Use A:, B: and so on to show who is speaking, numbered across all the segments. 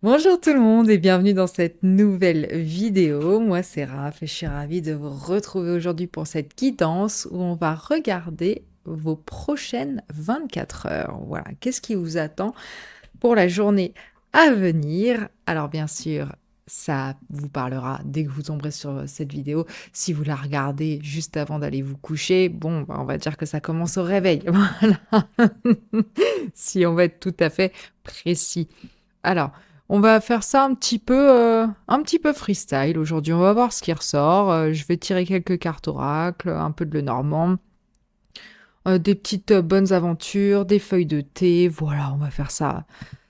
A: Bonjour tout le monde et bienvenue dans cette nouvelle vidéo. Moi c'est Raph et je suis ravie de vous retrouver aujourd'hui pour cette guidance où on va regarder vos prochaines 24 heures. Voilà, qu'est-ce qui vous attend pour la journée à venir? Alors bien sûr, ça vous parlera dès que vous tomberez sur cette vidéo. Si vous la regardez juste avant d'aller vous coucher, bon, bah, on va dire que ça commence au réveil. Voilà. Si on va être tout à fait précis. Alors, on va faire ça un petit peu freestyle aujourd'hui. On va voir ce qui ressort. Je vais tirer quelques cartes oracle, un peu de Lenormand, des petites bonnes aventures, des feuilles de thé. Voilà, on va faire ça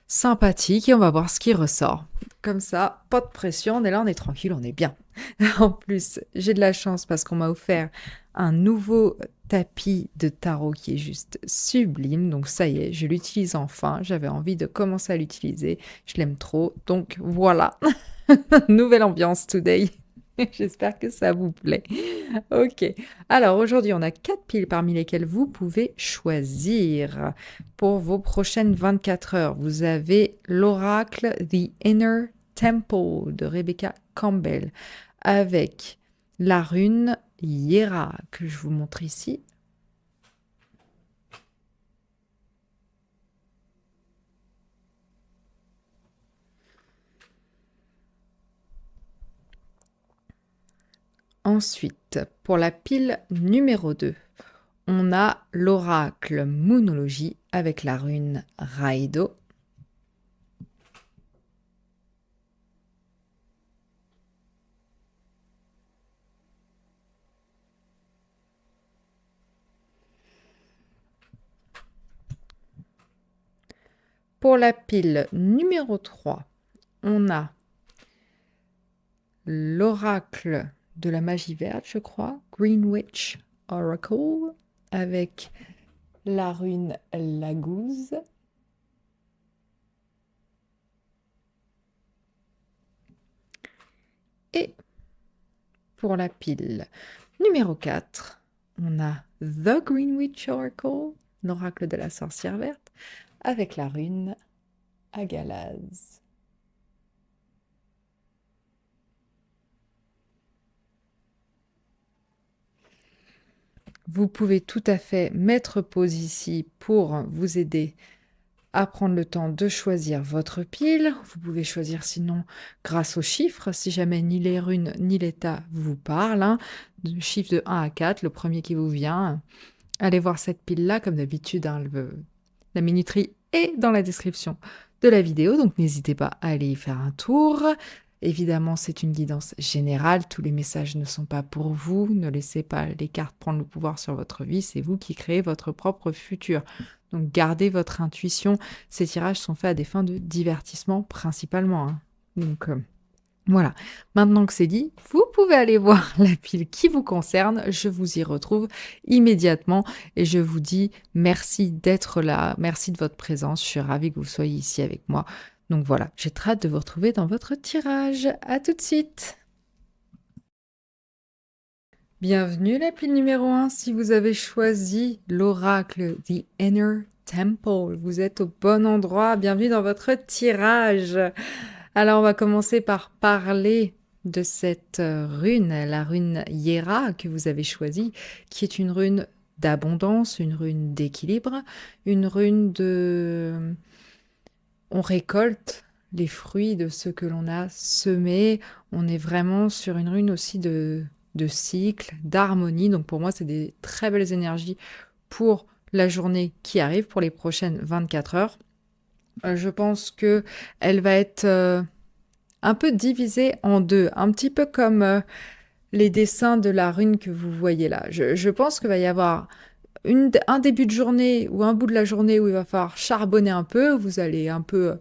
A: sympathique et on va voir ce qui ressort. Comme ça, pas de pression, on est là, on est tranquille, on est bien. En plus, j'ai de la chance parce qu'on m'a offert un nouveau tapis de tarot qui est juste sublime. Donc ça y est, je l'utilise enfin. J'avais envie de commencer à l'utiliser. Je l'aime trop. Donc voilà, nouvelle ambiance today. J'espère que ça vous plaît. Ok. Alors aujourd'hui, on a 4 piles parmi lesquelles vous pouvez choisir pour vos prochaines 24 heures. Vous avez l'oracle The Inner Temple de Rebecca Campbell avec la rune Hiera que je vous montre ici. Ensuite, pour la pile numéro 2, on a l'oracle Moonologie avec la rune Raido. Pour la pile numéro 3, on a l'oracle de la magie verte, je crois, Greenwich Oracle, avec la rune Lagouze. Et pour la pile numéro 4, on a The Greenwich Oracle, l'oracle de la sorcière verte, avec la rune Agalaz. Vous pouvez tout à fait mettre pause ici pour vous aider à prendre le temps de choisir votre pile. Vous pouvez choisir sinon grâce aux chiffres, si jamais ni les runes ni l'état vous parlent. Hein. Du chiffre de 1 à 4, le premier qui vous vient. Allez voir cette pile-là, comme d'habitude. Hein, la minuterie est dans la description de la vidéo, donc n'hésitez pas à aller y faire un tour. Évidemment, c'est une guidance générale, tous les messages ne sont pas pour vous, ne laissez pas les cartes prendre le pouvoir sur votre vie, c'est vous qui créez votre propre futur. Donc gardez votre intuition, ces tirages sont faits à des fins de divertissement principalement. Hein. Donc voilà, maintenant que c'est dit, vous pouvez aller voir la pile qui vous concerne, je vous y retrouve immédiatement et je vous dis merci d'être là, merci de votre présence, je suis ravie que vous soyez ici avec moi. Donc voilà, j'ai très hâte de vous retrouver dans votre tirage. À tout de suite. Bienvenue la pile numéro 1. Si vous avez choisi l'oracle The Inner Temple, vous êtes au bon endroit. Bienvenue dans votre tirage. Alors on va commencer par parler de cette rune, la rune Hiera que vous avez choisie, qui est une rune d'abondance, une rune d'équilibre, une rune de... On récolte les fruits de ce que l'on a semé. On est vraiment sur une rune aussi de cycle, d'harmonie. Donc pour moi, c'est des très belles énergies pour la journée qui arrive, pour les prochaines 24 heures. Je pense que elle va être un peu divisée en deux, un petit peu comme les dessins de la rune que vous voyez là. Je pense qu'il va y avoir un début de journée ou un bout de la journée où il va falloir charbonner un peu, vous allez un peu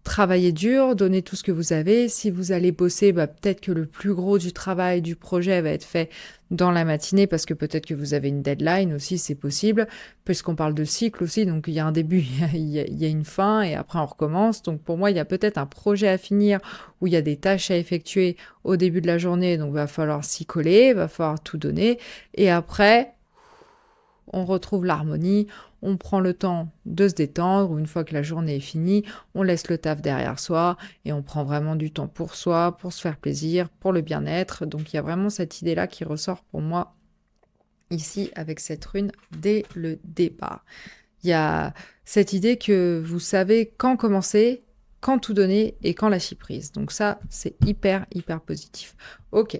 A: travailler dur, donner tout ce que vous avez. Si vous allez bosser, bah, peut-être que le plus gros du travail, du projet va être fait dans la matinée parce que peut-être que vous avez une deadline aussi, c'est possible, puisqu'on parle de cycle aussi, donc il y a un début, il y a une fin et après on recommence. Donc pour moi, il y a peut-être un projet à finir où il y a des tâches à effectuer au début de la journée, donc il va falloir s'y coller, il va falloir tout donner. Et après, on retrouve l'harmonie, on prend le temps de se détendre, ou une fois que la journée est finie, on laisse le taf derrière soi, et on prend vraiment du temps pour soi, pour se faire plaisir, pour le bien-être. Donc il y a vraiment cette idée-là qui ressort pour moi ici avec cette rune dès le départ. Il y a cette idée que vous savez quand commencer, quand tout donner et quand lâcher prise. Donc ça, c'est hyper, hyper positif. Ok,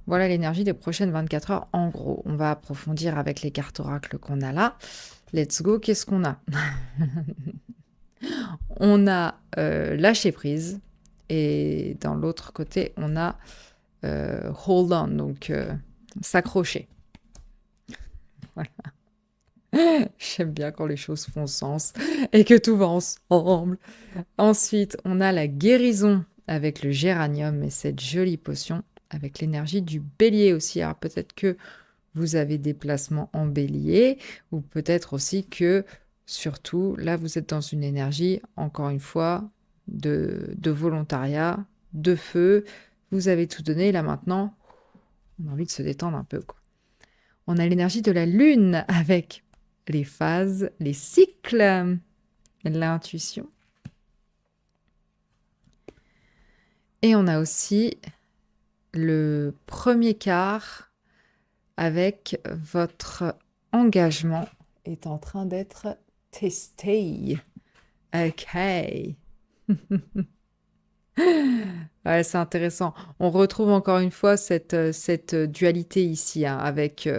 A: voilà l'énergie des prochaines 24 heures. En gros, on va approfondir avec les cartes oracles qu'on a là. Let's go, qu'est-ce qu'on a? On a lâcher prise et dans l'autre côté, on a hold on, donc s'accrocher. Voilà. J'aime bien quand les choses font sens et que tout va ensemble. Ensuite, on a la guérison avec le géranium et cette jolie potion avec l'énergie du bélier aussi. Alors peut-être que vous avez des placements en bélier ou peut-être aussi que, surtout, là, vous êtes dans une énergie, encore une fois, de volontariat, de feu. Vous avez tout donné. Là, maintenant, on a envie de se détendre un peu, quoi. On a l'énergie de la lune avec les phases, les cycles, l'intuition. Et on a aussi le premier quart avec votre engagement est en train d'être testé. Ok. Ouais, c'est intéressant. On retrouve encore une fois cette dualité ici, hein, avec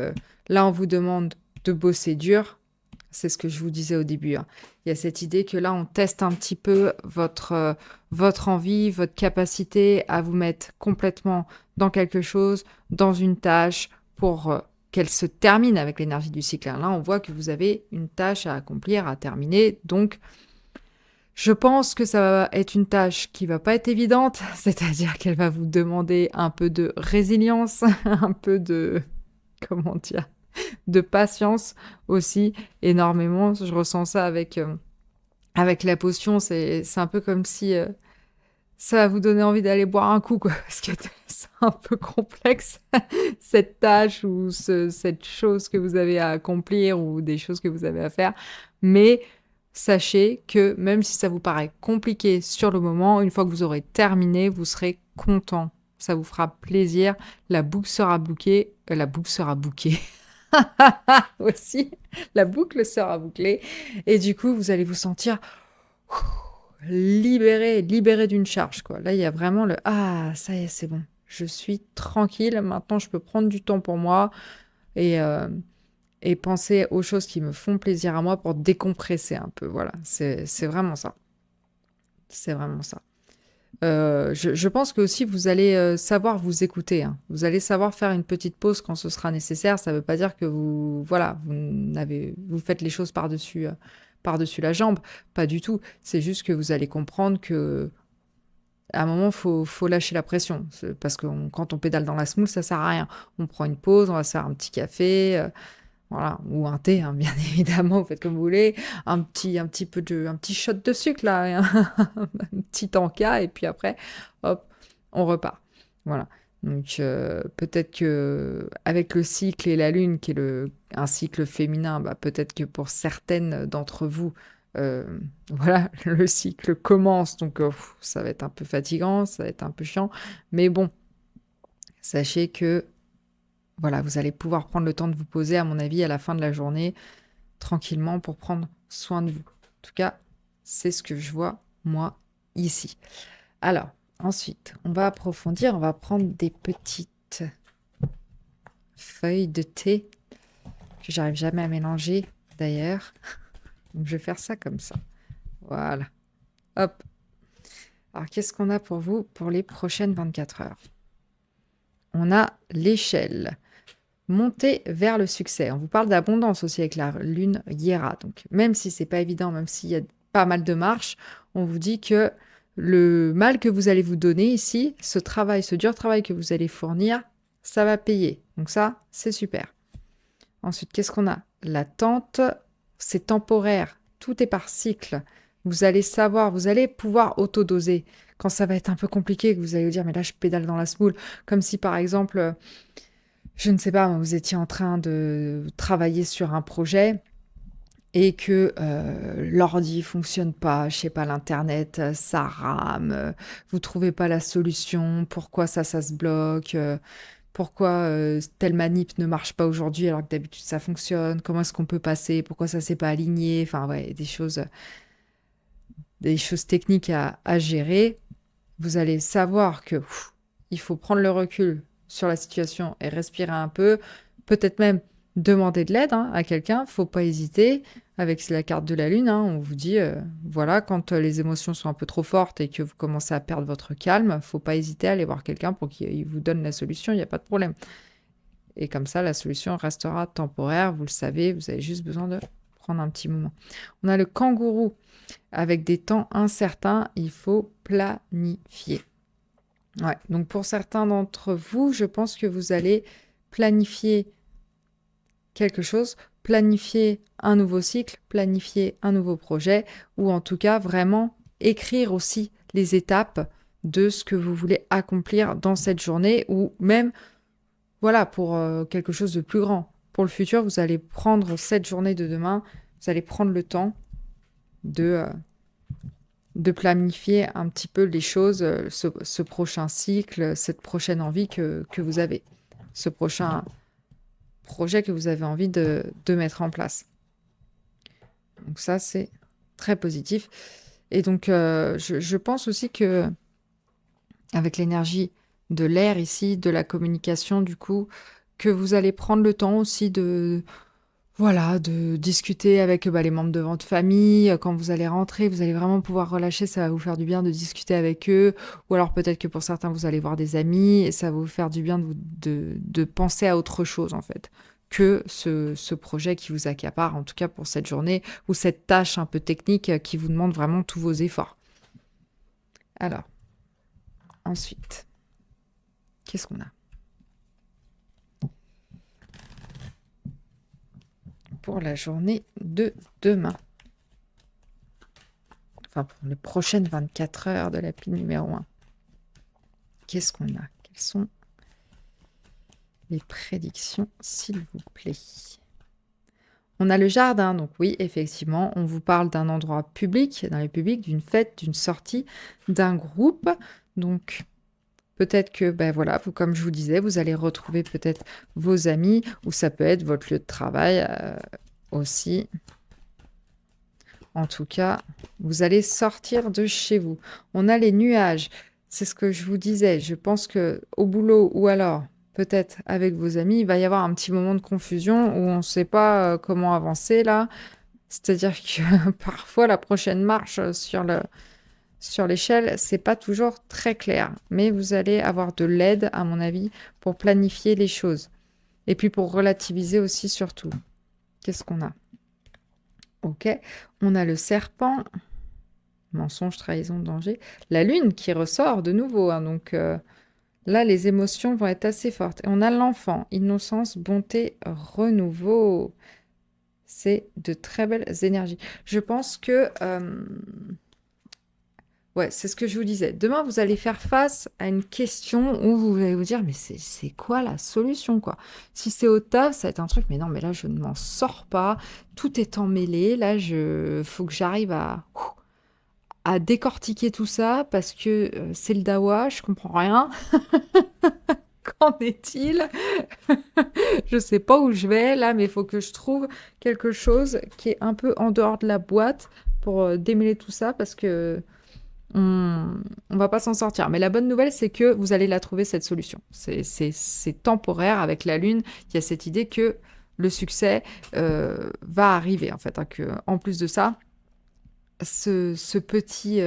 A: là on vous demande de bosser dur, c'est ce que je vous disais au début, hein. Il y a cette idée que là on teste un petit peu votre envie, votre capacité à vous mettre complètement dans quelque chose, dans une tâche pour qu'elle se termine avec l'énergie du cycle. Là on voit que vous avez une tâche à accomplir, à terminer, donc je pense que ça va être une tâche qui va pas être évidente, c'est-à-dire qu'elle va vous demander un peu de résilience, un peu de, comment dire, de patience aussi, énormément. Je ressens ça avec la potion, c'est un peu comme si ça va vous donner envie d'aller boire un coup, quoi, parce que c'est un peu complexe, cette tâche ou cette chose que vous avez à accomplir ou des choses que vous avez à faire, mais sachez que même si ça vous paraît compliqué sur le moment, une fois que vous aurez terminé, vous serez content. Ça vous fera plaisir. La boucle sera bouclée. La boucle sera bouquée. Aussi. La boucle sera bouclée. Et du coup, vous allez vous sentir libéré d'une charge, quoi. Là, il y a vraiment le « Ah, ça y est, c'est bon. Je suis tranquille. Maintenant, je peux prendre du temps pour moi. » Et penser aux choses qui me font plaisir à moi pour décompresser un peu. Voilà, c'est vraiment ça. C'est vraiment ça. Je pense que aussi vous allez savoir vous écouter, hein. Vous allez savoir faire une petite pause quand ce sera nécessaire. Ça ne veut pas dire que vous faites les choses par-dessus la jambe. Pas du tout. C'est juste que vous allez comprendre que à un moment, faut lâcher la pression. Parce que quand on pédale dans la semoule, ça sert à rien. On prend une pause, on va se faire un petit café. Voilà, ou un thé, hein, bien évidemment, vous faites comme vous voulez, un petit shot de sucre là, un petit tanka, et puis après, hop, on repart. Voilà. Donc peut-être que avec le cycle et la lune, qui est un cycle féminin, bah, peut-être que pour certaines d'entre vous, voilà, le cycle commence, donc ça va être un peu fatigant, ça va être un peu chiant, mais bon, sachez que voilà, vous allez pouvoir prendre le temps de vous poser, à mon avis, à la fin de la journée, tranquillement, pour prendre soin de vous. En tout cas, c'est ce que je vois, moi, ici. Alors, ensuite, on va approfondir, on va prendre des petites feuilles de thé, que j'arrive jamais à mélanger, d'ailleurs. Donc, je vais faire ça comme ça. Voilà. Hop. Alors, qu'est-ce qu'on a pour vous pour les prochaines 24 heures? On a l'échelle. Monter vers le succès. On vous parle d'abondance aussi avec la lune Hiera. Donc, même si c'est pas évident, même s'il y a pas mal de marches, on vous dit que le mal que vous allez vous donner ici, ce dur travail que vous allez fournir, ça va payer. Donc ça, c'est super. Ensuite, qu'est-ce qu'on a? L'attente, c'est temporaire. Tout est par cycle. Vous allez savoir, vous allez pouvoir autodoser. Quand ça va être un peu compliqué, que vous allez vous dire, mais là, je pédale dans la semoule. Comme si, par exemple, je ne sais pas, vous étiez en train de travailler sur un projet et que l'ordi fonctionne pas, je sais pas, l'internet, ça rame, vous trouvez pas la solution, pourquoi ça se bloque, pourquoi telle manip ne marche pas aujourd'hui alors que d'habitude ça fonctionne, comment est-ce qu'on peut passer, pourquoi ça s'est pas aligné, enfin ouais, des choses techniques à gérer. Vous allez savoir que il faut prendre le recul sur la situation et respirer un peu, peut-être même demander de l'aide à quelqu'un, faut pas hésiter. Avec la carte de la lune, on vous dit, voilà, quand les émotions sont un peu trop fortes et que vous commencez à perdre votre calme, faut pas hésiter à aller voir quelqu'un pour qu'il vous donne la solution, il n'y a pas de problème. Et comme ça, la solution restera temporaire, vous le savez, vous avez juste besoin de prendre un petit moment. On a le kangourou. Avec des temps incertains, il faut planifier. Ouais, donc pour certains d'entre vous, je pense que vous allez planifier quelque chose, planifier un nouveau cycle, planifier un nouveau projet, ou en tout cas vraiment écrire aussi les étapes de ce que vous voulez accomplir dans cette journée, ou même, voilà, pour quelque chose de plus grand. Pour le futur, vous allez prendre cette journée de demain, vous allez prendre le temps de planifier un petit peu les choses, ce prochain cycle, cette prochaine envie que vous avez, ce prochain projet que vous avez envie de mettre en place. Donc ça, c'est très positif. Et donc, je pense aussi que avec l'énergie de l'air ici, de la communication, du coup, que vous allez prendre le temps aussi voilà, de discuter avec les membres de votre famille. Quand vous allez rentrer, vous allez vraiment pouvoir relâcher. Ça va vous faire du bien de discuter avec eux. Ou alors peut-être que pour certains, vous allez voir des amis et ça va vous faire du bien de penser à autre chose, en fait, que ce projet qui vous accapare, en tout cas pour cette journée, ou cette tâche un peu technique qui vous demande vraiment tous vos efforts. Alors, ensuite, qu'est-ce qu'on a pour la journée de demain? Enfin, pour les prochaines 24 heures de la pile numéro 1. Qu'est-ce qu'on a? Quelles sont les prédictions, s'il vous plaît? On a le jardin, donc oui, effectivement, on vous parle d'un endroit public, dans les publics, d'une fête, d'une sortie, d'un groupe. Donc, peut-être que, voilà, vous, comme je vous disais, vous allez retrouver peut-être vos amis, ou ça peut être votre lieu de travail aussi. En tout cas, vous allez sortir de chez vous. On a les nuages. C'est ce que je vous disais. Je pense que au boulot ou alors peut-être avec vos amis, il va y avoir un petit moment de confusion où on ne sait pas comment avancer là. C'est-à-dire que parfois la prochaine marche sur l'échelle, c'est pas toujours très clair. Mais vous allez avoir de l'aide, à mon avis, pour planifier les choses. Et puis pour relativiser aussi surtout. Qu'est-ce qu'on a? Ok, on a le serpent, mensonge, trahison, danger. La lune qui ressort de nouveau, donc là, les émotions vont être assez fortes. Et on a l'enfant, innocence, bonté, renouveau. C'est de très belles énergies. Je pense que... ouais, c'est ce que je vous disais. Demain, vous allez faire face à une question où vous allez vous dire, mais c'est quoi la solution, quoi? Si c'est au taf, ça va être un truc, mais non, mais là, je ne m'en sors pas. Tout est emmêlé. Là, faut que j'arrive à décortiquer tout ça parce que c'est le dawa, je comprends rien. Qu'en est-il? Je sais pas où je vais là, mais il faut que je trouve quelque chose qui est un peu en dehors de la boîte pour démêler tout ça parce que on va pas s'en sortir. Mais la bonne nouvelle, c'est que vous allez la trouver, cette solution. C'est temporaire avec la Lune. Il y a cette idée que le succès va arriver, en fait. Que, en plus de ça, ce petit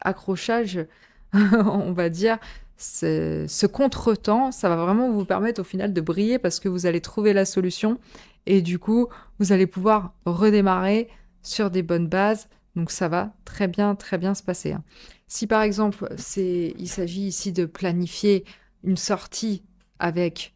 A: accrochage, on va dire, ce contretemps, ça va vraiment vous permettre au final de briller parce que vous allez trouver la solution et du coup, vous allez pouvoir redémarrer sur des bonnes bases. Donc ça va très bien se passer. Si par exemple, il s'agit ici de planifier une sortie avec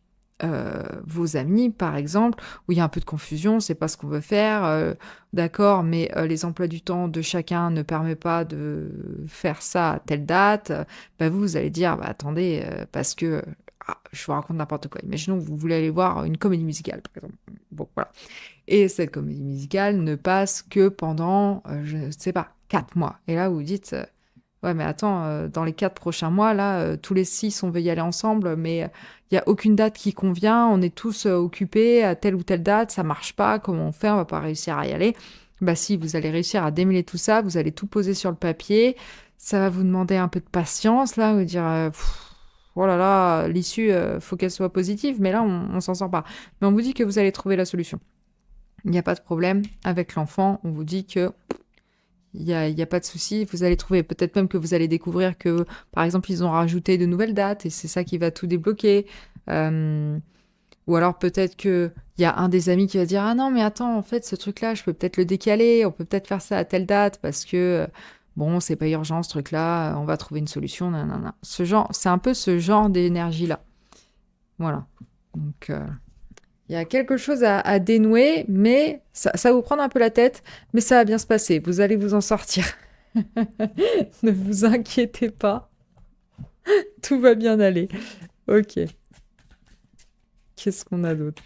A: vos amis, par exemple, où il y a un peu de confusion, on ne sait pas ce qu'on veut faire, d'accord, mais les emplois du temps de chacun ne permettent pas de faire ça à telle date, vous allez dire, attendez, parce que je vous raconte n'importe quoi. Imaginons que vous voulez aller voir une comédie musicale, par exemple. Bon, voilà. Et cette comédie musicale ne passe que pendant, je ne sais pas, 4 mois. Et là, vous vous dites, ouais, mais attends, dans les 4 prochains mois, là, tous les 6, on veut y aller ensemble, mais il n'y a aucune date qui convient, on est tous occupés à telle ou telle date, ça marche pas, comment on fait, on va pas réussir à y aller. Bah si, vous allez réussir à démêler tout ça, vous allez tout poser sur le papier, ça va vous demander un peu de patience, là, vous dire, oh là là, l'issue, faut qu'elle soit positive, mais là, on s'en sort pas. Mais on vous dit que vous allez trouver la solution. Il n'y a pas de problème avec l'enfant, on vous dit que il y a pas de souci, vous allez trouver. Peut-être même que vous allez découvrir que, par exemple, ils ont rajouté de nouvelles dates et c'est ça qui va tout débloquer. Ou alors peut-être qu'il y a un des amis qui va dire ah non mais attends en fait ce truc-là je peux peut-être le décaler, on peut peut-être faire ça à telle date parce que bon c'est pas urgent ce truc-là, on va trouver une solution. Nanana. Ce genre, c'est un peu ce genre d'énergie là. Voilà. Donc il y a quelque chose à dénouer, mais ça va vous prendre un peu la tête, mais ça va bien se passer. Vous allez vous en sortir. Ne vous inquiétez pas. Tout va bien aller. Ok. Qu'est-ce qu'on a d'autre?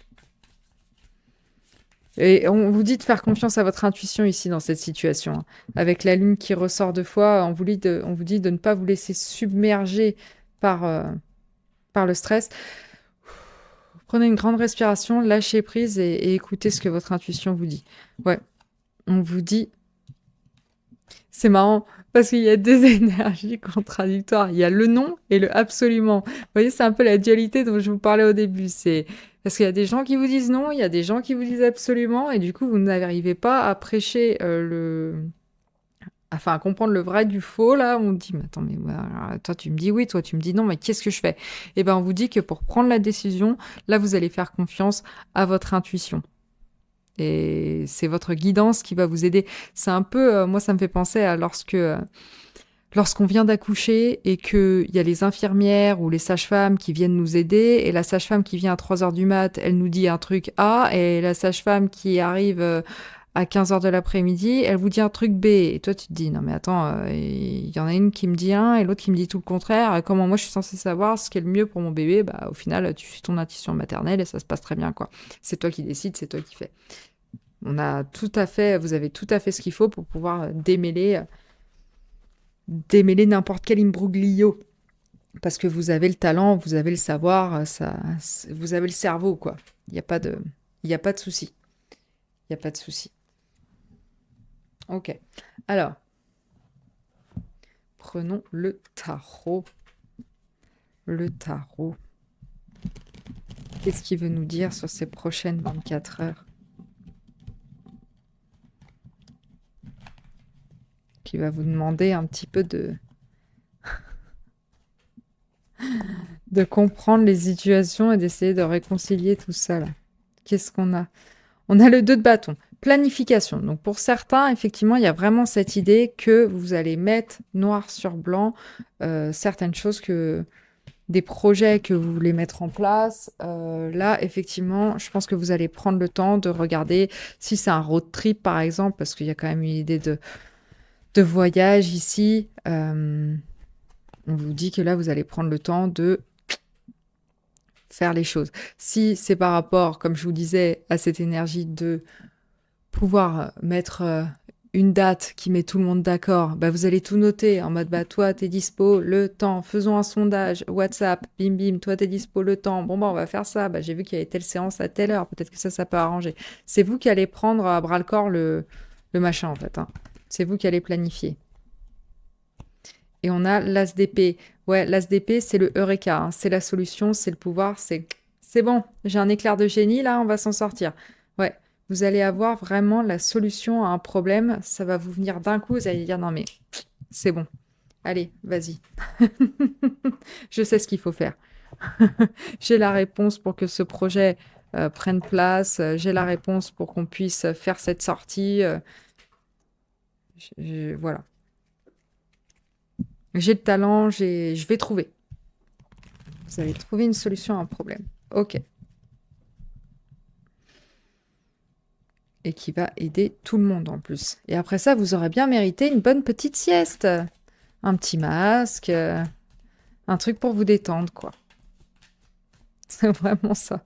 A: Et on vous dit de faire confiance à votre intuition ici dans cette situation, hein. Avec la lune qui ressort 2 fois, on vous dit de ne pas vous laisser submerger par, par le stress. Prenez une grande respiration, lâchez prise et écoutez ce que votre intuition vous dit. Ouais, on vous dit... C'est marrant parce qu'il y a deux énergies contradictoires. Il y a le non et le absolument. Vous voyez, c'est un peu la dualité dont je vous parlais au début. C'est parce qu'il y a des gens qui vous disent non, il y a des gens qui vous disent absolument, et du coup, vous n'arrivez pas à prêcher enfin, à comprendre le vrai du faux. Là, on dit, mais attends, mais toi, tu me dis oui, toi, tu me dis non, mais qu'est-ce que je fais? Eh ben, on vous dit que pour prendre la décision, là, vous allez faire confiance à votre intuition. Et c'est votre guidance qui va vous aider. C'est un peu, moi, ça me fait penser à lorsqu'on vient d'accoucher et qu'il y a les infirmières ou les sages-femmes qui viennent nous aider, et la sage-femme qui vient à 3h du mat, elle nous dit un truc A, et la sage-femme qui arrive à 15h de l'après-midi, elle vous dit un truc B. Et toi, tu te dis, non mais attends, il y en a une qui me dit un et l'autre qui me dit tout le contraire. Comment moi, je suis censée savoir ce qui est le mieux pour mon bébé? Bah, au final, tu suis ton intuition maternelle et ça se passe très bien, quoi. C'est toi qui décides, c'est toi qui fais. Vous avez tout à fait ce qu'il faut pour pouvoir démêler n'importe quel imbroglio. Parce que vous avez le talent, vous avez le savoir, vous avez le cerveau, quoi. Il n'y a pas de souci. Il n'y a pas de souci. Ok. Alors, prenons le tarot. Le tarot. Qu'est-ce qu'il veut nous dire sur ces prochaines 24 heures? Qui va vous demander un petit peu de comprendre les situations et d'essayer de réconcilier tout ça là. Qu'est-ce qu'on a? On a le 2 de bâton, planification. Donc pour certains, effectivement, il y a vraiment cette idée que vous allez mettre noir sur blanc certaines choses, des projets que vous voulez mettre en place. Là, effectivement, je pense que vous allez prendre le temps de regarder si c'est un road trip, par exemple, parce qu'il y a quand même une idée de voyage ici. On vous dit que là, vous allez prendre le temps de faire les choses. Si c'est par rapport, comme je vous disais, à cette énergie de pouvoir mettre une date qui met tout le monde d'accord, bah vous allez tout noter en mode bah toi t'es dispo, le temps, faisons un sondage, WhatsApp, bim bim, toi t'es dispo, le temps, bon bah on va faire ça, bah j'ai vu qu'il y avait telle séance à telle heure, peut-être que ça peut arranger. C'est vous qui allez prendre à bras le corps le machin en fait, hein. C'est vous qui allez planifier. Et on a l'as d'épée. Ouais, l'as d'épée, c'est le Eureka, hein. C'est la solution, c'est le pouvoir, c'est bon, j'ai un éclair de génie, là, on va s'en sortir. Ouais, vous allez avoir vraiment la solution à un problème, ça va vous venir d'un coup, vous allez dire, non mais, c'est bon, allez, vas-y. Je sais ce qu'il faut faire. J'ai la réponse pour que ce projet prenne place, j'ai la réponse pour qu'on puisse faire cette sortie. Voilà. J'ai le talent, je vais trouver. Vous allez trouver une solution à un problème. Ok. Et qui va aider tout le monde en plus. Et après ça, vous aurez bien mérité une bonne petite sieste. Un petit masque, un truc pour vous détendre, quoi. C'est vraiment ça.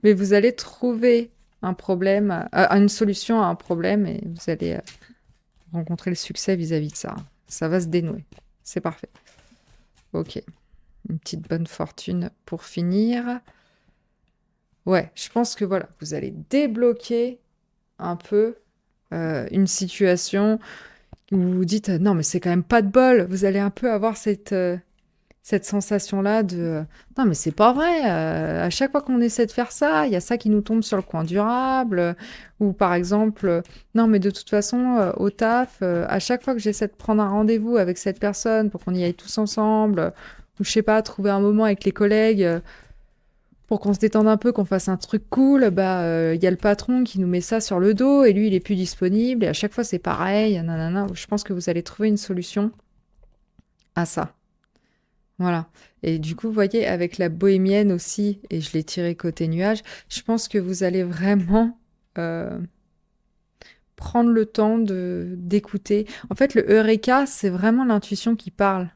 A: Mais vous allez trouver un problème, une solution à un problème et vous allez rencontrer le succès vis-à-vis de ça. Ça va se dénouer. C'est parfait. Ok. Une petite bonne fortune pour finir. Ouais, je pense que voilà, vous allez débloquer un peu une situation où vous vous dites non mais c'est quand même pas de bol. Vous allez un peu avoir cette sensation-là de non mais c'est pas vrai, à chaque fois qu'on essaie de faire ça, il y a ça qui nous tombe sur le coin durable, ou par exemple, non mais de toute façon, au taf, à chaque fois que j'essaie de prendre un rendez-vous avec cette personne pour qu'on y aille tous ensemble, ou je sais pas, trouver un moment avec les collègues, pour qu'on se détende un peu, qu'on fasse un truc cool, bah, y a le patron qui nous met ça sur le dos, et lui il est plus disponible, et à chaque fois c'est pareil, nanana. Je pense que vous allez trouver une solution à ça. Voilà. Et du coup, vous voyez, avec la bohémienne aussi, et je l'ai tiré côté nuage, je pense que vous allez vraiment prendre le temps d'écouter. En fait, le Eureka, c'est vraiment l'intuition qui parle.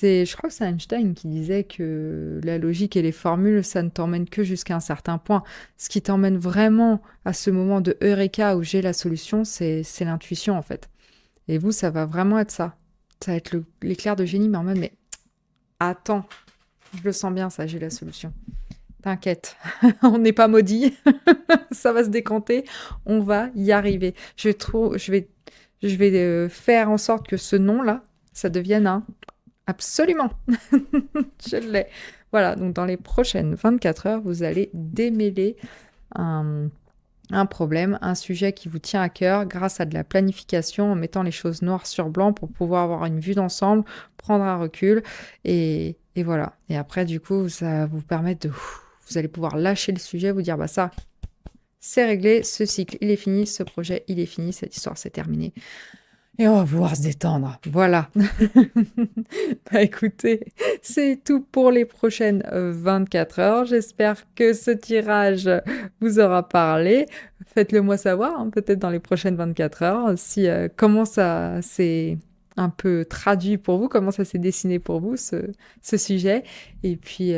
A: Je crois que c'est Einstein qui disait que la logique et les formules, ça ne t'emmène que jusqu'à un certain point. Ce qui t'emmène vraiment à ce moment de Eureka où j'ai la solution, c'est l'intuition en fait. Et vous, ça va vraiment être ça. Ça va être l'éclair de génie, mais en mode, mais attends, je le sens bien, ça, j'ai la solution. T'inquiète, on n'est pas maudit, ça va se décanter, on va y arriver. Je vais faire en sorte que ce nom-là, ça devienne un absolument. Je l'ai. Voilà, donc dans les prochaines 24 heures, vous allez démêler un problème, un sujet qui vous tient à cœur grâce à de la planification en mettant les choses noir sur blanc pour pouvoir avoir une vue d'ensemble, prendre un recul et voilà. Et après, du coup, ça va vous permettre de... Vous allez pouvoir lâcher le sujet, vous dire, bah ça, c'est réglé, ce cycle, il est fini, ce projet, il est fini, cette histoire, c'est terminé. Et on va pouvoir se détendre. Voilà. Bah écoutez, c'est tout pour les prochaines 24 heures. J'espère que ce tirage vous aura parlé. Faites-le moi savoir, hein, peut-être dans les prochaines 24 heures, si comment ça s'est un peu traduit pour vous, comment ça s'est dessiné pour vous, ce sujet. Et puis,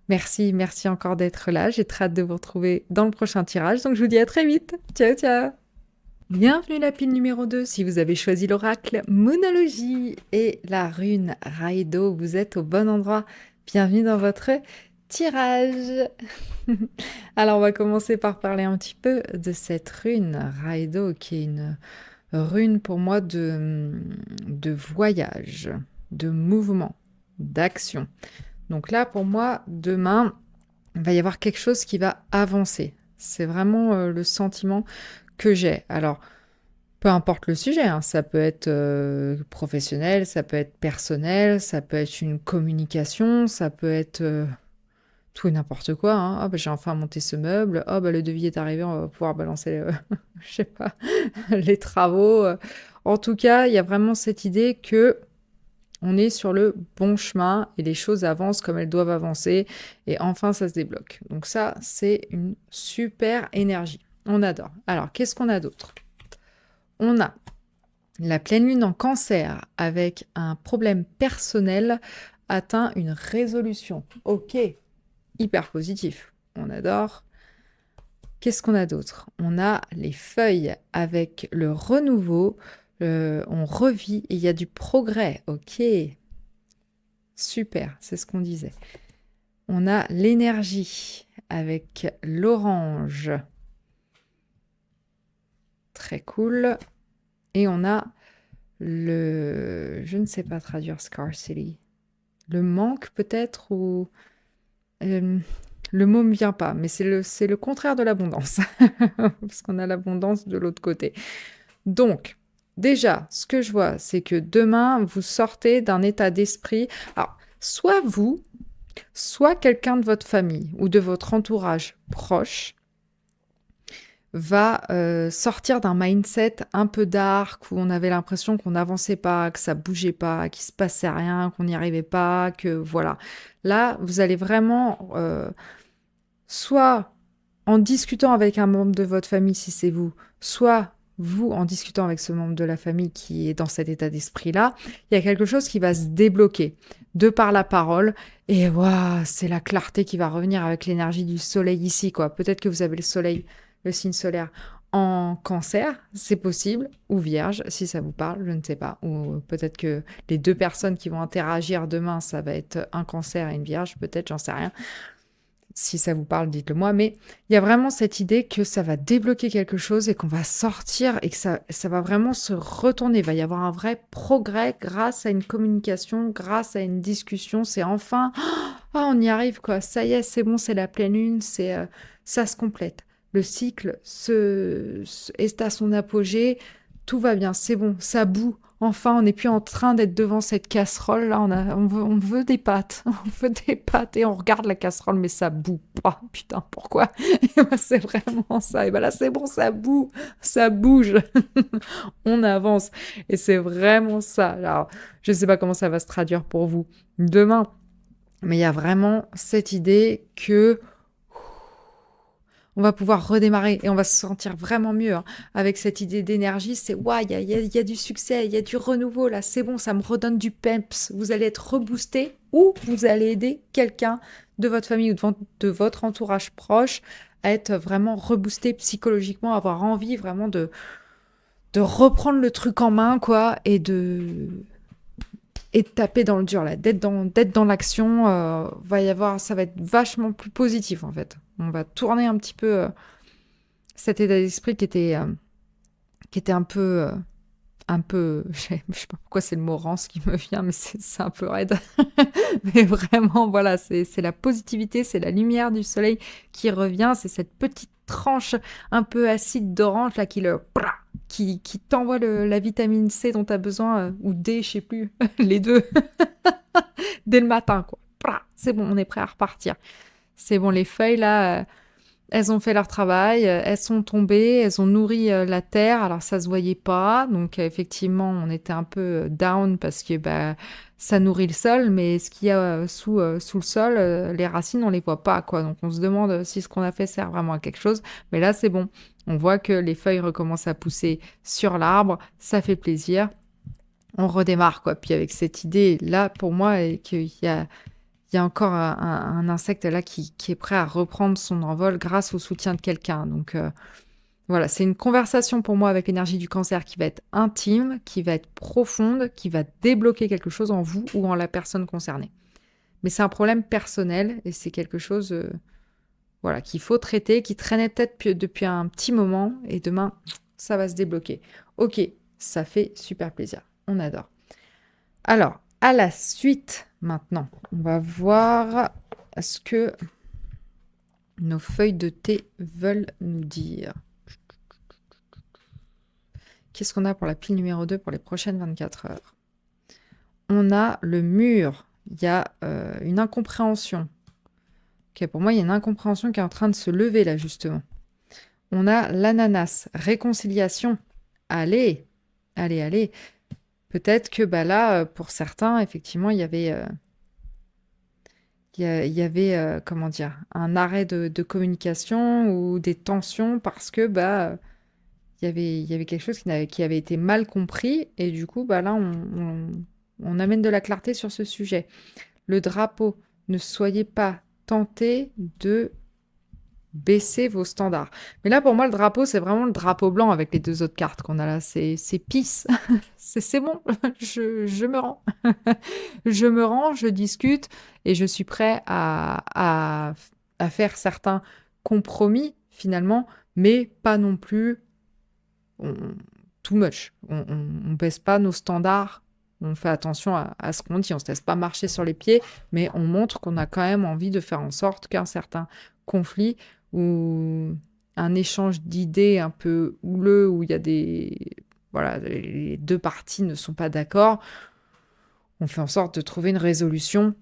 A: merci encore d'être là. J'ai très hâte de vous retrouver dans le prochain tirage. Donc, je vous dis à très vite. Ciao, ciao. Bienvenue la pile numéro 2, si vous avez choisi l'oracle Moonologie et la rune Raido, vous êtes au bon endroit. Bienvenue dans votre tirage. Alors on va commencer par parler un petit peu de cette rune Raido qui est une rune pour moi de voyage, de mouvement, d'action. Donc là pour moi, demain, il va y avoir quelque chose qui va avancer. C'est vraiment le sentiment que j'ai. Alors, peu importe le sujet, hein, ça peut être professionnel, ça peut être personnel, ça peut être une communication, ça peut être tout et n'importe quoi. Hein. Oh, bah, j'ai enfin monté ce meuble, oh, bah, le devis est arrivé, on va pouvoir balancer, je sais pas, les travaux. En tout cas, il y a vraiment cette idée que on est sur le bon chemin et les choses avancent comme elles doivent avancer et enfin ça se débloque. Donc ça, c'est une super énergie. On adore. Alors, qu'est-ce qu'on a d'autre? On a la pleine lune en cancer avec un problème personnel atteint une résolution. Ok, hyper positif. On adore. Qu'est-ce qu'on a d'autre? On a les feuilles avec le renouveau. On revit et il y a du progrès. Ok, super, c'est ce qu'on disait. On a l'énergie avec l'orange. Très cool. Et on a je ne sais pas traduire scarcity. Le manque peut-être ou... le mot ne me vient pas, mais c'est le contraire de l'abondance. Parce qu'on a l'abondance de l'autre côté. Donc, déjà, ce que je vois, c'est que demain, vous sortez d'un état d'esprit... Alors, soit vous, soit quelqu'un de votre famille ou de votre entourage proche va sortir d'un mindset un peu dark où on avait l'impression qu'on n'avançait pas, que ça bougeait pas, qu'il se passait rien, qu'on n'y arrivait pas, que voilà. Là, vous allez vraiment soit en discutant avec un membre de votre famille si c'est vous, soit vous, en discutant avec ce membre de la famille qui est dans cet état d'esprit-là, il y a quelque chose qui va se débloquer de par la parole. Et waouh, c'est la clarté qui va revenir avec l'énergie du soleil ici, quoi. Peut-être que vous avez le soleil, le signe solaire en cancer, c'est possible, ou vierge, si ça vous parle, je ne sais pas. Ou peut-être que les deux personnes qui vont interagir demain, ça va être un cancer et une vierge, peut-être, j'en sais rien. Si ça vous parle, dites-le moi. Mais il y a vraiment cette idée que ça va débloquer quelque chose et qu'on va sortir et que ça va vraiment se retourner. Il va y avoir un vrai progrès grâce à une communication, grâce à une discussion. C'est enfin, ah, on y arrive, quoi. Ça y est, c'est bon, c'est la pleine lune, ça se complète. Le cycle est à son apogée. Tout va bien, c'est bon, ça bout. Enfin, on n'est plus en train d'être devant cette casserole. Là, on veut des pâtes. On veut des pâtes et on regarde la casserole, mais ça boue pas. Putain, pourquoi? Et ben, c'est vraiment ça. Et ben là, c'est bon, ça boue. Ça bouge. On avance. Et c'est vraiment ça. Alors, je ne sais pas comment ça va se traduire pour vous demain. Mais il y a vraiment cette idée que on va pouvoir redémarrer et on va se sentir vraiment mieux hein. Avec cette idée d'énergie. C'est ouais, il y a du succès, il y a du renouveau là, c'est bon, ça me redonne du peps. Vous allez être reboosté ou vous allez aider quelqu'un de votre famille ou de votre entourage proche à être vraiment reboosté psychologiquement, avoir envie vraiment de reprendre le truc en main quoi et de taper dans le dur là, d'être dans l'action, ça va être vachement plus positif en fait. On va tourner un petit peu cet état d'esprit qui était un peu, je sais pas pourquoi c'est le mot rance qui me vient, mais c'est un peu raide. Mais vraiment, voilà, c'est la positivité, c'est la lumière du soleil qui revient, c'est cette petite tranche un peu acide d'orange là qui t'envoie la vitamine C dont tu as besoin, ou D, je sais plus, les deux, dès le matin, quoi. C'est bon, on est prêt à repartir. C'est bon, les feuilles là, elles ont fait leur travail, elles sont tombées, elles ont nourri la terre. Alors ça se voyait pas, donc effectivement on était un peu down parce que ça nourrit le sol, mais ce qu'il y a sous le sol, les racines on les voit pas quoi. Donc on se demande si ce qu'on a fait sert vraiment à quelque chose. Mais là c'est bon, on voit que les feuilles recommencent à pousser sur l'arbre, ça fait plaisir. On redémarre quoi. Puis avec cette idée là pour moi qu'il y a encore un insecte là qui est prêt à reprendre son envol grâce au soutien de quelqu'un. Donc voilà, c'est une conversation pour moi avec l'énergie du cancer qui va être intime, qui va être profonde, qui va débloquer quelque chose en vous ou en la personne concernée. Mais c'est un problème personnel et c'est quelque chose voilà, qu'il faut traiter, qui traînait peut-être depuis un petit moment et demain, ça va se débloquer. Ok, ça fait super plaisir. On adore. Alors, à la suite, maintenant, on va voir ce que nos feuilles de thé veulent nous dire. Qu'est-ce qu'on a pour la pile numéro 2 pour les prochaines 24 heures? On a le mur. Il y a une incompréhension. Okay, pour moi, il y a une incompréhension qui est en train de se lever là, justement. On a l'ananas. Réconciliation. Allez, allez, allez. Peut-être que là, pour certains, effectivement, il y avait... comment dire, un arrêt de communication ou des tensions parce que il y avait quelque chose qui avait été mal compris et du coup là on amène de la clarté sur ce sujet. Le drapeau, ne soyez pas tentés de baisser vos standards. Mais là pour moi le drapeau c'est vraiment le drapeau blanc avec les deux autres cartes qu'on a là, c'est peace. C'est bon, je me rends. Je me rends, je discute et je suis prêt à faire certains compromis finalement, mais pas non plus too much. On baisse pas nos standards, on fait attention à ce qu'on dit, on se laisse pas marcher sur les pieds, mais on montre qu'on a quand même envie de faire en sorte qu'un certain conflit ou un échange d'idées un peu houleux où il y a voilà, les deux parties ne sont pas d'accord, on fait en sorte de trouver une résolution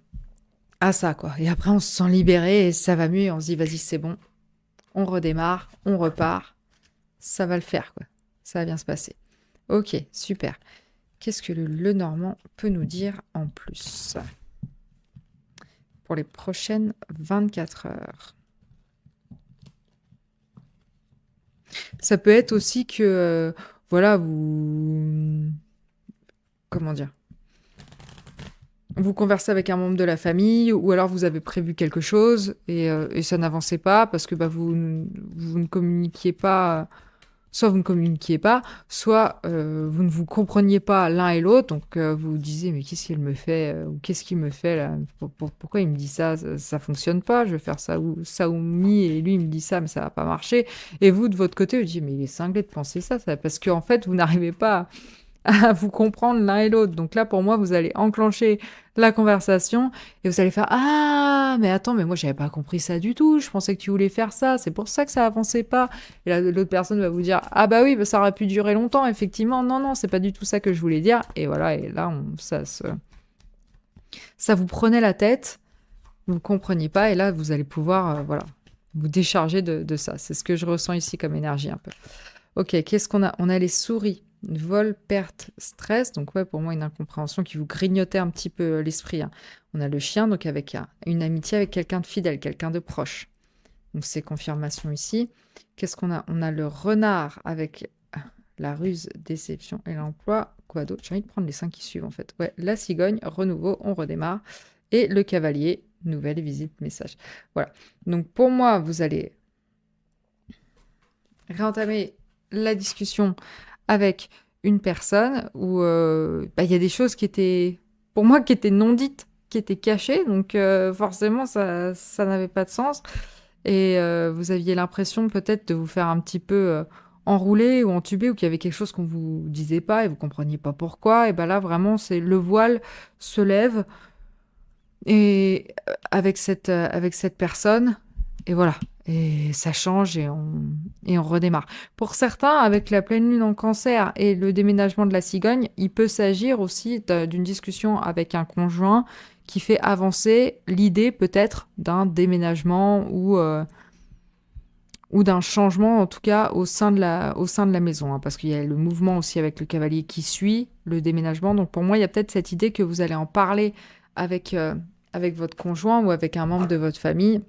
A: à ça, quoi. Et après, on se sent libéré et ça va mieux et on se dit, vas-y, c'est bon, on redémarre, on repart, ça va le faire, quoi. Ça va bien se passer. Ok, super. Qu'est-ce que le Normand peut nous dire en plus pour les prochaines 24 heures? Ça peut être aussi que, voilà, vous... Comment dire? Vous conversez avec un membre de la famille ou alors vous avez prévu quelque chose et ça n'avançait pas parce que, bah, vous ne communiquiez pas, soit vous ne communiquiez pas, soit, vous ne vous compreniez pas l'un et l'autre donc vous vous disiez: «Mais qu'est-ce qu'il me fait, ou qu'est-ce qu'il me fait là? Pourquoi il me dit ça? Ça fonctionne pas, je vais faire ça ou mi et lui il me dit ça, mais ça va pas marcher» et vous de votre côté vous dites: «Mais il est cinglé de penser ça» parce qu'en fait vous n'arrivez pas à vous comprendre l'un et l'autre. Donc là, pour moi, vous allez enclencher la conversation et vous allez faire: «Ah, mais attends, mais moi, j'avais pas compris ça du tout. Je pensais que tu voulais faire ça. C'est pour ça que ça avançait pas». Et là, l'autre personne va vous dire: «Ah bah oui, bah, ça aurait pu durer longtemps, effectivement. Non, non, c'est pas du tout ça que je voulais dire». Et voilà, et là, ça vous prenait la tête, vous ne compreniez pas, et là, vous allez pouvoir, voilà, vous décharger de ça. C'est ce que je ressens ici comme énergie un peu. Ok, qu'est-ce qu'on a? On a les souris. Vol, perte, stress. Donc ouais, pour moi, une incompréhension qui vous grignotait un petit peu l'esprit, hein. On a le chien, donc avec une amitié avec quelqu'un de fidèle, quelqu'un de proche. Donc c'est confirmation ici. Qu'est-ce qu'on a? On a le renard avec la ruse, déception et l'emploi. Quoi d'autre? J'ai envie de prendre les 5 qui suivent en fait. Ouais, la cigogne, renouveau, on redémarre. Et le cavalier, nouvelle visite, message. Voilà. Donc pour moi, vous allez réentamer la discussion avec une personne où bah, y a des choses qui étaient, pour moi, qui étaient non dites, qui étaient cachées, donc forcément, ça n'avait pas de sens. Et vous aviez l'impression peut-être de vous faire un petit peu enrouler ou entuber, ou qu'il y avait quelque chose qu'on vous disait pas et vous compreniez pas pourquoi. Et ben là, vraiment, c'est le voile se lève et avec cette personne, et voilà. Et ça change et on redémarre. Pour certains, avec la pleine lune en cancer et le déménagement de la cigogne, il peut s'agir aussi d'une discussion avec un conjoint qui fait avancer l'idée peut-être d'un déménagement ou d'un changement, en tout cas au sein de la maison, hein, parce qu'il y a le mouvement aussi avec le cavalier qui suit le déménagement. Donc pour moi, il y a peut-être cette idée que vous allez en parler avec, avec votre conjoint ou avec un membre de votre famille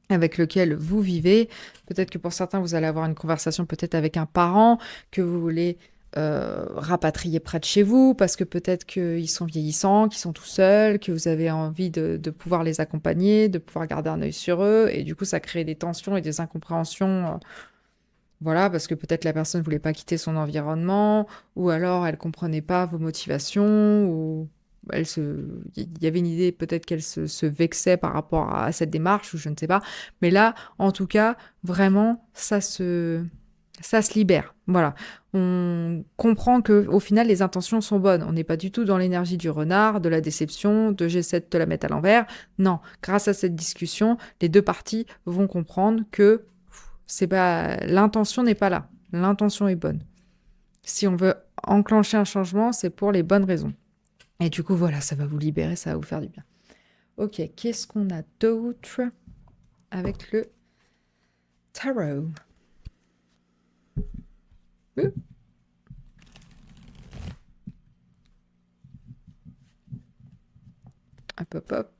A: avec lequel vous vivez. Peut-être que pour certains, vous allez avoir une conversation peut-être avec un parent que vous voulez rapatrier près de chez vous, parce que peut-être qu'ils sont vieillissants, qu'ils sont tout seuls, que vous avez envie de pouvoir les accompagner, de pouvoir garder un œil sur eux, et du coup, ça crée des tensions et des incompréhensions. Voilà, parce que peut-être la personne ne voulait pas quitter son environnement, ou alors elle comprenait pas vos motivations, ou il y avait une idée peut-être qu'elle se vexait par rapport à cette démarche, ou je ne sais pas. Mais là, en tout cas, vraiment, ça se libère. Voilà. On comprend que au final, les intentions sont bonnes. On n'est pas du tout dans l'énergie du renard, de la déception, de j'essaie de te la mettre à l'envers. Non, grâce à cette discussion, les deux parties vont comprendre que c'est pas, l'intention n'est pas là. L'intention est bonne. Si on veut enclencher un changement, c'est pour les bonnes raisons. Et du coup, voilà, ça va vous libérer, ça va vous faire du bien. Ok, qu'est-ce qu'on a d'autre avec le tarot? Hop, hop, hop.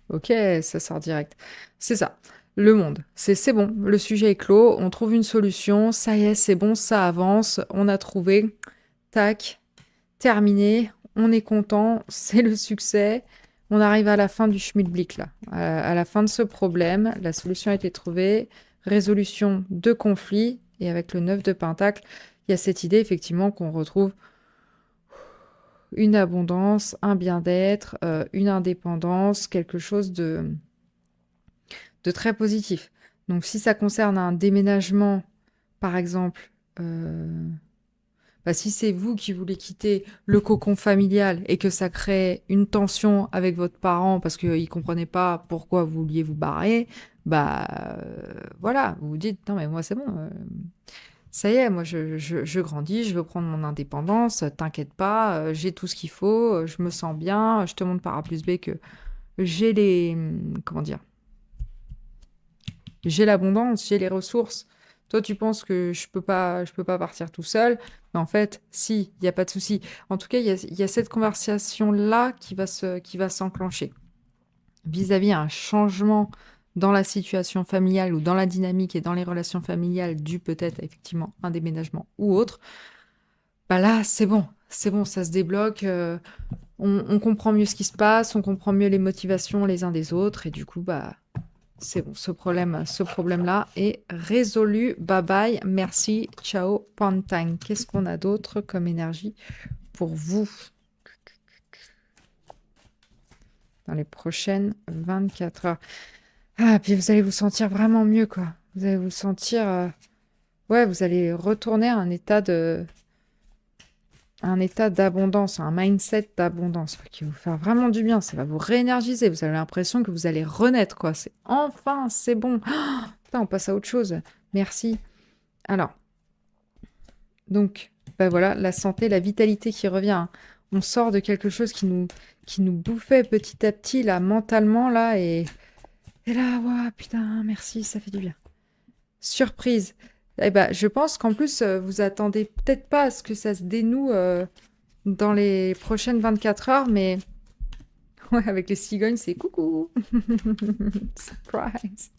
A: Ok, ça sort direct. C'est ça. Le monde. C'est bon. Le sujet est clos. On trouve une solution. Ça y est, c'est bon, ça avance. On a trouvé. Tac. Terminé. On est content. C'est le succès. On arrive à la fin du schmilblick, là. À la fin de ce problème. La solution a été trouvée. Résolution de conflit. Et avec le 9 de Pentacle, il y a cette idée, effectivement, qu'on retrouve une abondance, un bien-être, une indépendance, quelque chose de très positif. Donc si ça concerne un déménagement, par exemple, bah, si c'est vous qui voulez quitter le cocon familial et que ça crée une tension avec votre parent parce qu'ils ne comprenaient pas pourquoi vous vouliez vous barrer, bah voilà, vous vous dites, non mais moi c'est bon, ça y est, moi je grandis, je veux prendre mon indépendance, t'inquiète pas, j'ai tout ce qu'il faut, je me sens bien, je te montre par A plus B que j'ai les... Comment dire? J'ai l'abondance, j'ai les ressources. Toi, tu penses que je peux pas partir tout seul. Mais en fait, si, il n'y a pas de souci. En tout cas, il y a cette conversation-là qui va s'enclencher vis-à-vis un changement dans la situation familiale ou dans la dynamique et dans les relations familiales dû peut-être à effectivement un déménagement ou autre, bah là, c'est bon, ça se débloque, on comprend mieux ce qui se passe, on comprend mieux les motivations les uns des autres et du coup, bah, c'est bon, ce problème-là est résolu. Bye bye, merci, ciao, Pantang. Qu'est-ce qu'on a d'autre comme énergie pour vous dans les prochaines 24 heures? Ah, puis vous allez vous sentir vraiment mieux, quoi. Vous allez vous sentir... ouais, vous allez retourner à un état d'abondance, un mindset d'abondance qui va vous faire vraiment du bien. Ça va vous réénergiser. Vous avez l'impression que vous allez renaître, quoi. C'est enfin, c'est bon. Oh, putain, on passe à autre chose. Merci. Alors, donc, ben voilà, la santé, la vitalité qui revient. Hein. On sort de quelque chose qui nous bouffait petit à petit, là, mentalement, là, et là, ouais, putain, merci, ça fait du bien. Surprise. Eh ben, je pense qu'en plus, vous attendez peut-être pas à ce que ça se dénoue dans les prochaines 24 heures, mais ouais, avec les cigognes, c'est coucou. Surprise.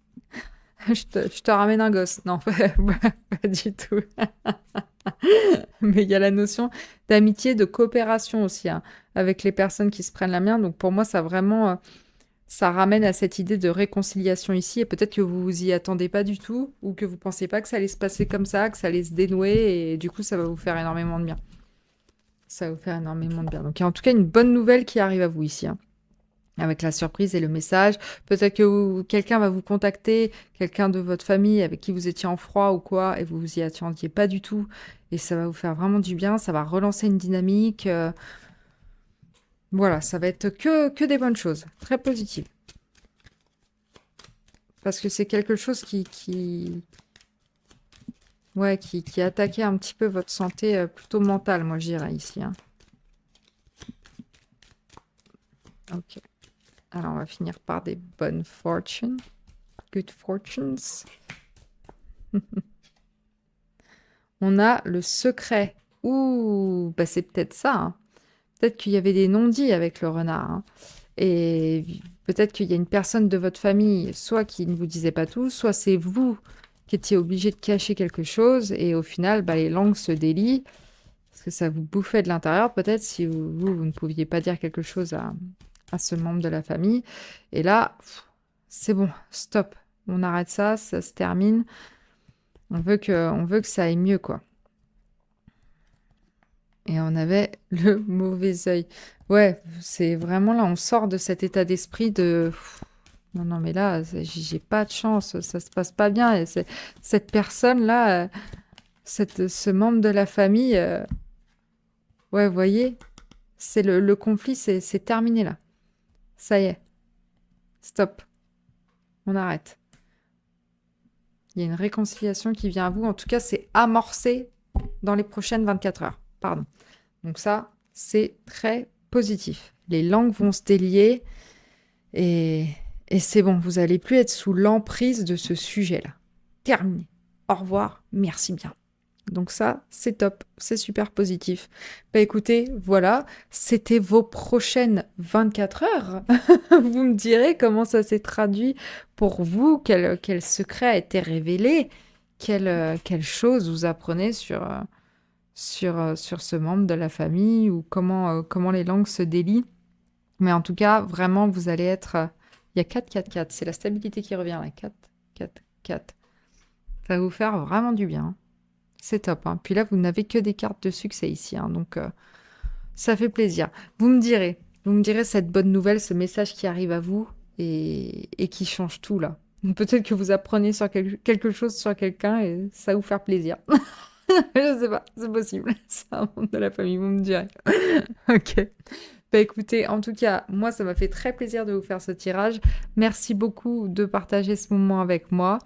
A: Je te ramène un gosse. Non, pas du tout. Mais il y a la notion d'amitié, de coopération aussi, hein, avec les personnes qui se prennent la main. Donc pour moi, ça vraiment, ça ramène à cette idée de réconciliation ici. Et peut-être que vous vous y attendez pas du tout, ou que vous pensez pas que ça allait se passer comme ça, que ça allait se dénouer, et du coup, ça va vous faire énormément de bien. Ça va vous faire énormément de bien. Donc il y a en tout cas une bonne nouvelle qui arrive à vous ici, hein, avec la surprise et le message. Peut-être que quelqu'un va vous contacter, quelqu'un de votre famille avec qui vous étiez en froid ou quoi, et vous vous y attendiez pas du tout. Et ça va vous faire vraiment du bien, ça va relancer une dynamique. Voilà, ça va être que des bonnes choses, très positives. Parce que c'est quelque chose ouais, qui attaquait un petit peu votre santé plutôt mentale, moi je dirais ici. Hein. Ok. Alors on va finir par des bonnes fortunes. Good fortunes. On a le secret. Ouh, bah c'est peut-être ça. Hein. Peut-être qu'il y avait des non-dits avec le renard. Hein. Et peut-être qu'il y a une personne de votre famille, soit qui ne vous disait pas tout, soit c'est vous qui étiez obligé de cacher quelque chose. Et au final, bah, les langues se délient. Parce que ça vous bouffait de l'intérieur, peut-être, si vous ne pouviez pas dire quelque chose à ce membre de la famille. Et là, c'est bon, stop. On arrête ça, ça se termine. On veut que ça aille mieux, quoi. Et on avait le mauvais œil. Ouais, c'est vraiment là, on sort de cet état d'esprit de... Non, non, mais là, j'ai pas de chance, ça se passe pas bien. Et cette personne-là, ce membre de la famille, ouais, vous voyez, c'est le conflit, c'est terminé là. Ça y est, stop, on arrête. Il y a une réconciliation qui vient à vous. En tout cas, c'est amorcé dans les prochaines 24 heures. Pardon. Donc ça, c'est très positif. Les langues vont se délier et c'est bon. Vous n'allez plus être sous l'emprise de ce sujet-là. Terminé. Au revoir. Merci bien. Donc ça, c'est top. C'est super positif. Bah écoutez, voilà. C'était vos prochaines 24 heures. Vous me direz comment ça s'est traduit pour vous, quel secret a été révélé, quelle chose vous apprenez sur ce membre de la famille ou comment les langues se délient. Mais en tout cas, vraiment, vous allez être... Il y a 4, 4, 4. C'est la stabilité qui revient là. 4, 4, 4. Ça va vous faire vraiment du bien. C'est top. Hein. Puis là, vous n'avez que des cartes de succès ici. Hein, donc, ça fait plaisir. Vous me direz cette bonne nouvelle, ce message qui arrive à vous et qui change tout là. Peut-être que vous apprenez sur quelque chose sur quelqu'un et ça va vous faire plaisir. Je sais pas, c'est possible. C'est un membre de la famille, vous me direz. Ok. Bah écoutez, en tout cas, moi, ça m'a fait très plaisir de vous faire ce tirage. Merci beaucoup de partager ce moment avec moi.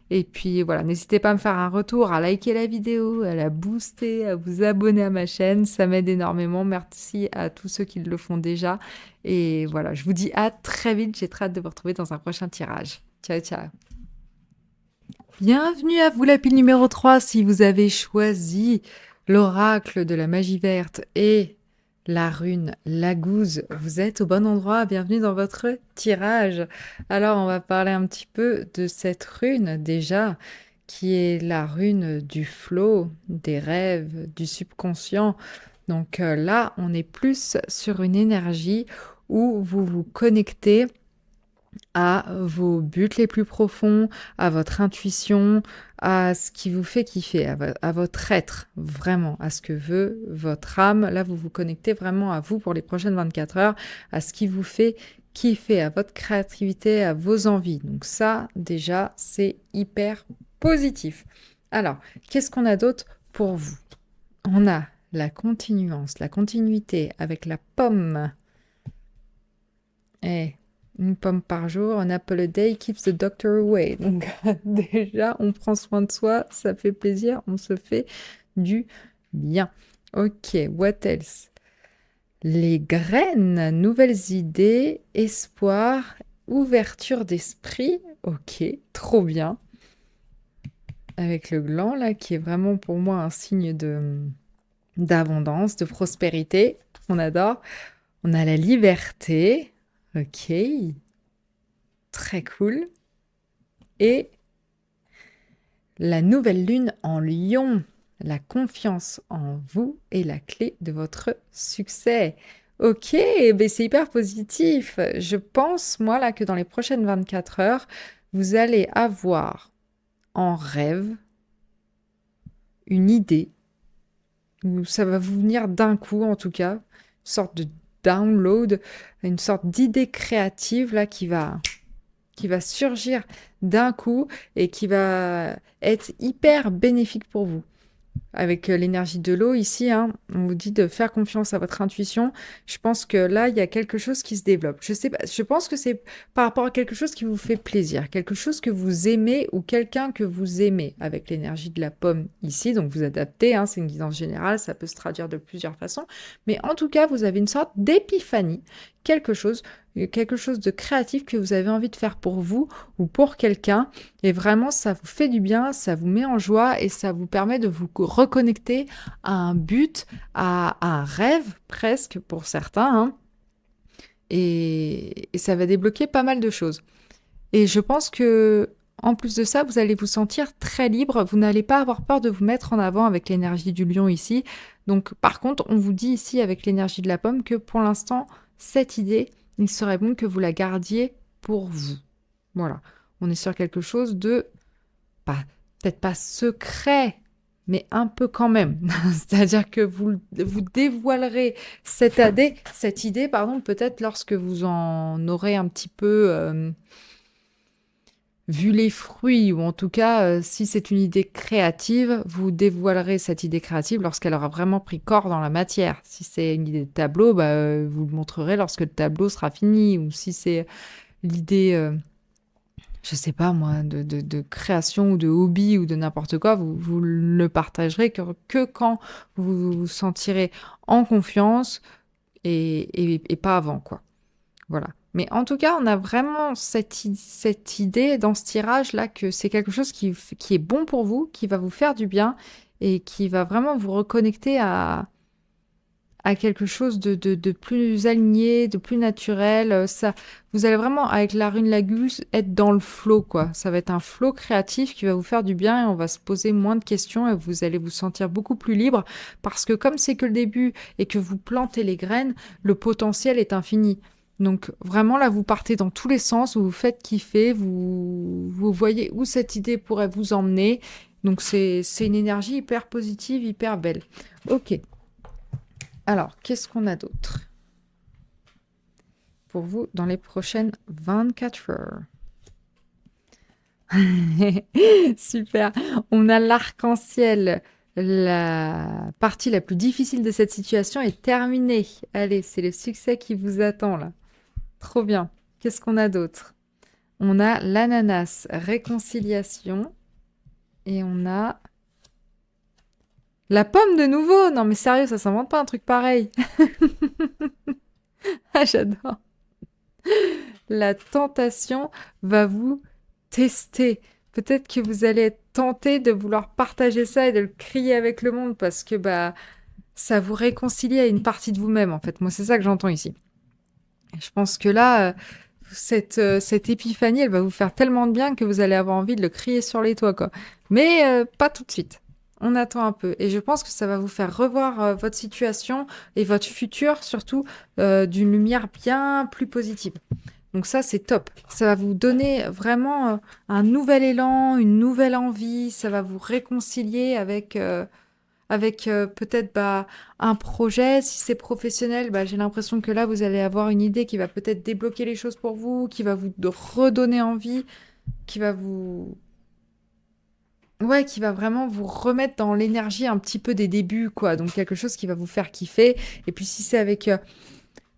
A: Et puis voilà, n'hésitez pas à me faire un retour, à liker la vidéo, à la booster, à vous abonner à ma chaîne. Ça m'aide énormément. Merci à tous ceux qui le font déjà. Et voilà, je vous dis à très vite. J'ai très hâte de vous retrouver dans un prochain tirage. Ciao, ciao. Bienvenue à vous la pile numéro 3 si vous avez choisi l'oracle de la magie verte et la rune Lagouze. Vous êtes au bon endroit, bienvenue dans votre tirage. Alors, on va parler un petit peu de cette rune déjà, qui est la rune du flow, des rêves, du subconscient. Donc là, on est plus sur une énergie où vous vous connectez à vos buts les plus profonds, à votre intuition, à ce qui vous fait kiffer, à votre être, vraiment, à ce que veut votre âme. Là, vous vous connectez vraiment à vous pour les prochaines 24 heures, à ce qui vous fait kiffer, à votre créativité, à vos envies. Donc ça, déjà, c'est hyper positif. Alors, qu'est-ce qu'on a d'autre pour vous? On a la continuance, la continuité avec la pomme. Et une pomme par jour, un apple a day keeps the doctor away. Donc déjà, on prend soin de soi, ça fait plaisir, on se fait du bien. Ok, what else? Les graines, nouvelles idées, espoir, ouverture d'esprit. Ok, trop bien. Avec le gland là, qui est vraiment pour moi un signe d'abondance, de prospérité. On adore. On a la liberté. Ok, très cool. Et la nouvelle lune en Lion, la confiance en vous est la clé de votre succès. Ok, ben c'est hyper positif. Je pense, moi, là, que dans les prochaines 24 heures, vous allez avoir en rêve une idée, ou ça va vous venir d'un coup, en tout cas, une sorte de download, une sorte d'idée créative, là, qui va surgir d'un coup et qui va être hyper bénéfique pour vous. Avec l'énergie de l'eau ici, hein, on vous dit de faire confiance à votre intuition. Je pense que là, il y a quelque chose qui se développe. Je sais pas, je pense que c'est par rapport à quelque chose qui vous fait plaisir, quelque chose que vous aimez ou quelqu'un que vous aimez avec l'énergie de la pomme ici. Donc vous adaptez, hein, c'est une guidance générale, ça peut se traduire de plusieurs façons. Mais en tout cas, vous avez une sorte d'épiphanie, quelque chose de créatif que vous avez envie de faire pour vous ou pour quelqu'un. Et vraiment, ça vous fait du bien, ça vous met en joie et ça vous permet de vous reconnecter à un but, à un rêve presque pour certains. Hein. Et ça va débloquer pas mal de choses. Et je pense que en plus de ça, vous allez vous sentir très libre. Vous n'allez pas avoir peur de vous mettre en avant avec l'énergie du lion ici. Donc, par contre, on vous dit ici avec l'énergie de la pomme que pour l'instant, cette idée, il serait bon que vous la gardiez pour vous. Voilà. On est sur quelque chose de, peut-être pas secret, mais un peu quand même. C'est-à-dire que vous dévoilerez cette idée, peut-être lorsque vous en aurez un petit peu vu les fruits, ou en tout cas, si c'est une idée créative, vous dévoilerez cette idée créative lorsqu'elle aura vraiment pris corps dans la matière. Si c'est une idée de tableau, vous le montrerez lorsque le tableau sera fini, ou si c'est l'idée... je sais pas moi, de création ou de hobby ou de n'importe quoi, vous le partagerez que quand vous vous sentirez en confiance et pas avant, quoi. Voilà. Mais en tout cas, on a vraiment cette idée dans ce tirage-là que c'est quelque chose qui est bon pour vous, qui va vous faire du bien et qui va vraiment vous reconnecter à quelque chose de plus aligné, de plus naturel. Ça, vous allez vraiment, avec la rune Lagouze, être dans le flow, quoi. Ça va être un flow créatif qui va vous faire du bien et on va se poser moins de questions et vous allez vous sentir beaucoup plus libre parce que comme c'est que le début et que vous plantez les graines, le potentiel est infini. Donc vraiment là, vous partez dans tous les sens, vous vous faites kiffer, vous voyez où cette idée pourrait vous emmener. Donc c'est une énergie hyper positive, hyper belle. Ok. Alors, qu'est-ce qu'on a d'autre pour vous dans les prochaines 24 heures? Super. On a l'arc-en-ciel. La partie la plus difficile de cette situation est terminée. Allez, c'est le succès qui vous attend là. Trop bien. Qu'est-ce qu'on a d'autre? On a l'ananas, réconciliation. Et on a la pomme de nouveau. Non mais sérieux, ça s'invente pas un truc pareil. Ah, j'adore. La tentation va vous tester. Peut-être que vous allez être tenté de vouloir partager ça et de le crier avec le monde parce que ça vous réconcilie à une partie de vous-même, en fait. Moi, c'est ça que j'entends ici. Je pense que là, cette épiphanie, elle va vous faire tellement de bien que vous allez avoir envie de le crier sur les toits, quoi. Mais pas tout de suite. On attend un peu. Et je pense que ça va vous faire revoir votre situation et votre futur, surtout, d'une lumière bien plus positive. Donc ça, c'est top. Ça va vous donner vraiment un nouvel élan, une nouvelle envie. Ça va vous réconcilier avec peut-être un projet. Si c'est professionnel, j'ai l'impression que là, vous allez avoir une idée qui va peut-être débloquer les choses pour vous, qui va vous redonner envie, qui va vous... Ouais, qui va vraiment vous remettre dans l'énergie un petit peu des débuts, quoi. Donc quelque chose qui va vous faire kiffer. Et puis si c'est avec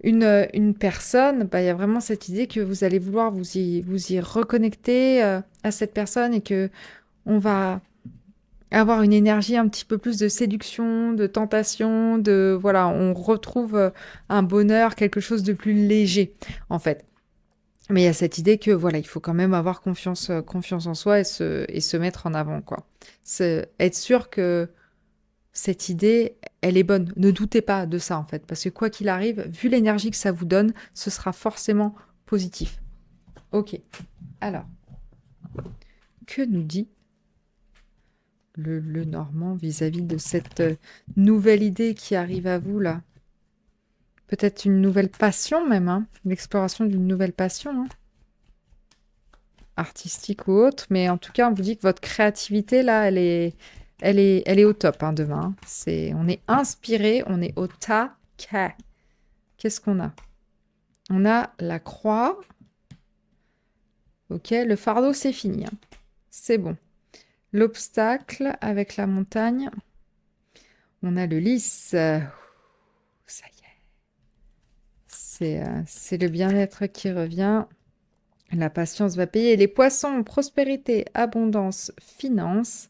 A: une personne, il y a vraiment cette idée que vous allez vouloir vous y reconnecter à cette personne et que on va avoir une énergie un petit peu plus de séduction, de tentation, voilà, on retrouve un bonheur, quelque chose de plus léger, en fait. Mais il y a cette idée que, voilà, il faut quand même avoir confiance en soi et se mettre en avant, quoi. Être sûr que cette idée, elle est bonne. Ne doutez pas de ça, en fait, parce que quoi qu'il arrive, vu l'énergie que ça vous donne, ce sera forcément positif. Ok. Alors, que nous dit le Normand vis-à-vis de cette nouvelle idée qui arrive à vous là? Peut-être une nouvelle passion même, hein, l'exploration d'une nouvelle passion, hein, artistique ou autre, mais en tout cas, on vous dit que votre créativité là, elle est au top hein, demain. On est inspiré, on est au taquet. Qu'est-ce qu'on a? On a la croix. Ok, le fardeau c'est fini, hein. C'est bon. L'obstacle avec la montagne. On a le lys. Ça y est. C'est le bien-être qui revient. La patience va payer. Les poissons, prospérité, abondance, finance.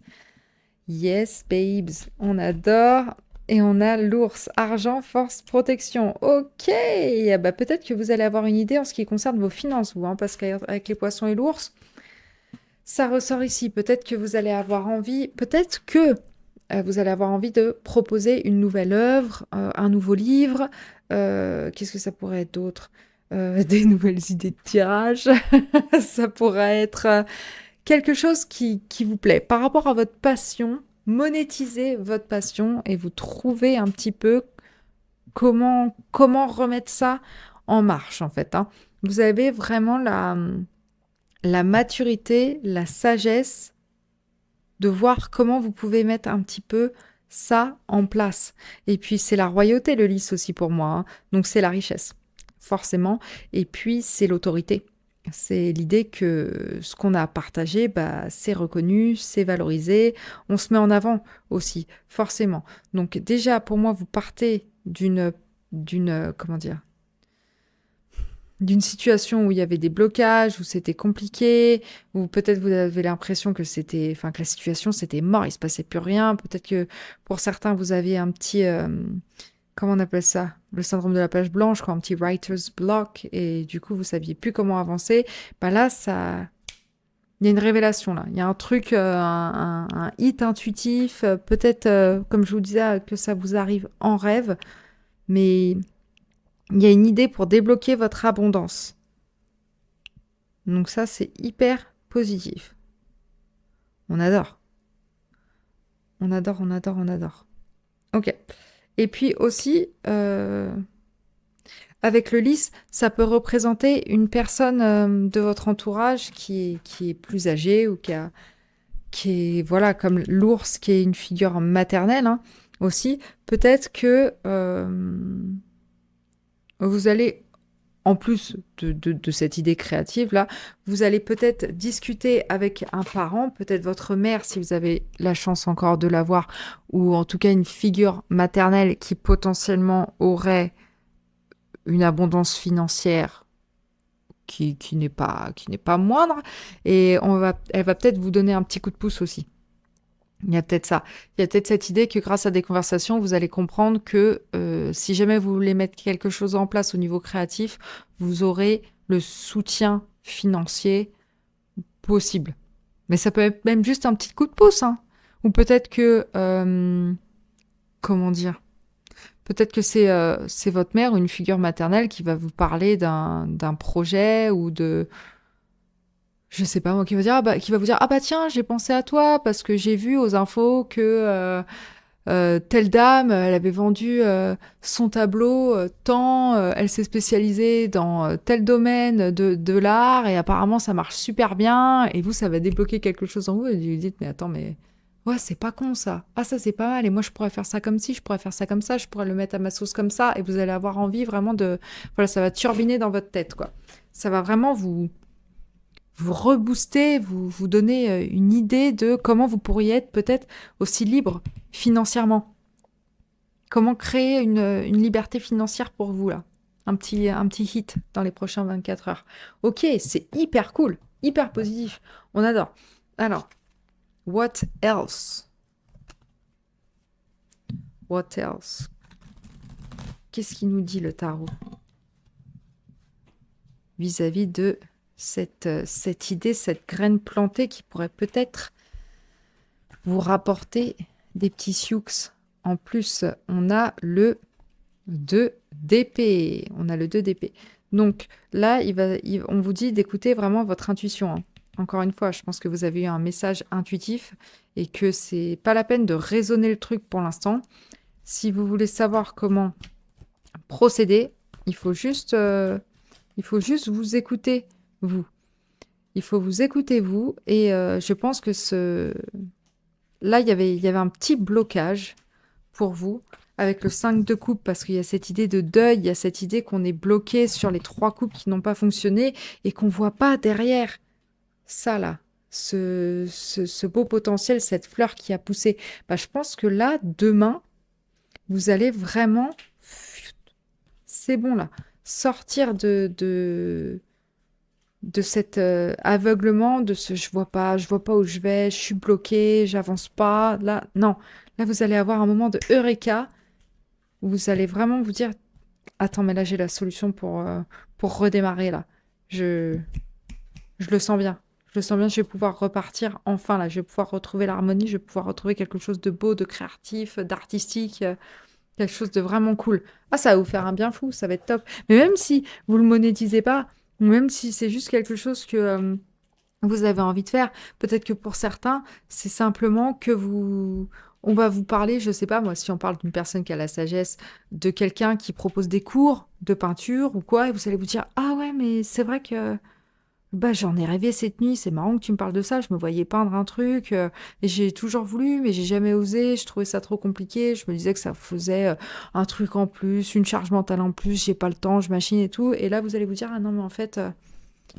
A: Yes, babes, on adore. Et on a l'ours, argent, force, protection. Ok, peut-être que vous allez avoir une idée en ce qui concerne vos finances, vous, hein, parce qu'avec les poissons et l'ours, ça ressort ici. Peut-être que vous allez avoir envie, peut-être que vous allez avoir envie de proposer une nouvelle œuvre, un nouveau livre. Qu'est-ce que ça pourrait être d'autre? Des nouvelles idées de tirage. Ça pourrait être quelque chose qui vous plaît. Par rapport à votre passion, monétisez votre passion et vous trouvez un petit peu comment remettre ça en marche, en fait, hein. Vous avez vraiment la maturité, la sagesse de voir comment vous pouvez mettre un petit peu ça en place. Et puis, c'est la royauté, le lys aussi pour moi, hein. Donc, c'est la richesse, forcément. Et puis, c'est l'autorité. C'est l'idée que ce qu'on a partagé, c'est reconnu, c'est valorisé. On se met en avant aussi, forcément. Donc, déjà, pour moi, vous partez comment dire, d'une situation où il y avait des blocages, où c'était compliqué, où peut-être vous avez l'impression que que la situation c'était mort, il se passait plus rien. Peut-être que pour certains vous avez un petit, comment on appelle ça, le syndrome de la page blanche, quoi, un petit writer's block, et du coup vous saviez plus comment avancer. Là, il y a une révélation là, il y a un truc, un hit intuitif, peut-être, comme je vous disais, que ça vous arrive en rêve, mais il y a une idée pour débloquer votre abondance. Donc ça, c'est hyper positif. On adore. On adore, on adore, on adore. Ok. Et puis aussi, avec le lys, ça peut représenter une personne de votre entourage qui est plus âgée ou qui est, voilà, comme l'ours, qui est une figure maternelle, hein, aussi. Peut-être que vous allez, en plus de cette idée créative-là, vous allez peut-être discuter avec un parent, peut-être votre mère, si vous avez la chance encore de l'avoir, ou en tout cas une figure maternelle qui potentiellement aurait une abondance financière qui n'est pas moindre, et elle va peut-être vous donner un petit coup de pouce aussi. Il y a peut-être ça. Il y a peut-être cette idée que grâce à des conversations, vous allez comprendre que si jamais vous voulez mettre quelque chose en place au niveau créatif, vous aurez le soutien financier possible. Mais ça peut être même juste un petit coup de pouce, hein. Ou peut-être que, comment dire, Peut-être que c'est votre mère ou une figure maternelle qui va vous parler d'un projet ou de... Je sais pas moi, qui va vous dire, ah bah tiens, j'ai pensé à toi parce que j'ai vu aux infos que telle dame, elle avait vendu son tableau tant, elle s'est spécialisée dans tel domaine de l'art et apparemment ça marche super bien et vous, ça va débloquer quelque chose en vous et vous vous dites, mais attends, mais ouais, c'est pas con ça. Ah ça c'est pas mal et moi je pourrais faire ça comme ci, je pourrais faire ça comme ça, je pourrais le mettre à ma sauce comme ça et vous allez avoir envie vraiment de... Voilà, ça va turbiner dans votre tête, quoi. Ça va vraiment vous rebooster, vous donner une idée de comment vous pourriez être peut-être aussi libre financièrement. Comment créer une liberté financière pour vous, là. Un petit hit dans les prochains 24 heures. Ok, c'est hyper cool, hyper positif. On adore. Alors, what else? What else? Qu'est-ce qui nous dit le tarot vis-à-vis de cette idée, cette graine plantée qui pourrait peut-être vous rapporter des petits sioux. En plus, on a le 2 d'épée. On a le 2 d'épée. Donc là, on vous dit d'écouter vraiment votre intuition, hein. Encore une fois, je pense que vous avez eu un message intuitif et que c'est pas la peine de raisonner le truc pour l'instant. Si vous voulez savoir comment procéder, il faut juste vous écouter, vous. Il faut vous écouter, vous. Et je pense que là, il y avait un petit blocage pour vous avec le 5 de coupe parce qu'il y a cette idée de deuil, il y a cette idée qu'on est bloqué sur les 3 coupes qui n'ont pas fonctionné et qu'on voit pas derrière ça là, ce beau potentiel, cette fleur qui a poussé. Bah, je pense que là, demain, vous allez vraiment, c'est bon là, sortir de cet aveuglement, de ce je vois pas où je vais, je suis bloqué, j'avance pas. Là, non. Là, vous allez avoir un moment de eureka où vous allez vraiment vous dire, attends, mais là, j'ai la solution pour redémarrer là. Je, je le sens bien. Je le sens bien, je vais pouvoir repartir enfin là. Je vais pouvoir retrouver l'harmonie, je vais pouvoir retrouver quelque chose de beau, de créatif, d'artistique, quelque chose de vraiment cool. Ah, ça va vous faire un bien fou, ça va être top. Mais même si vous le monétisez pas, ou même si c'est juste quelque chose que vous avez envie de faire. Peut-être que pour certains, c'est simplement que on va vous parler, je sais pas, moi, si on parle d'une personne qui a la sagesse, de quelqu'un qui propose des cours de peinture ou quoi, et vous allez vous dire, ah ouais, mais c'est vrai que bah, j'en ai rêvé cette nuit, c'est marrant que tu me parles de ça, je me voyais peindre un truc, et j'ai toujours voulu, mais j'ai jamais osé, je trouvais ça trop compliqué, je me disais que ça faisait un truc en plus, une charge mentale en plus, j'ai pas le temps, je machine et tout, et là vous allez vous dire, ah non, mais en fait,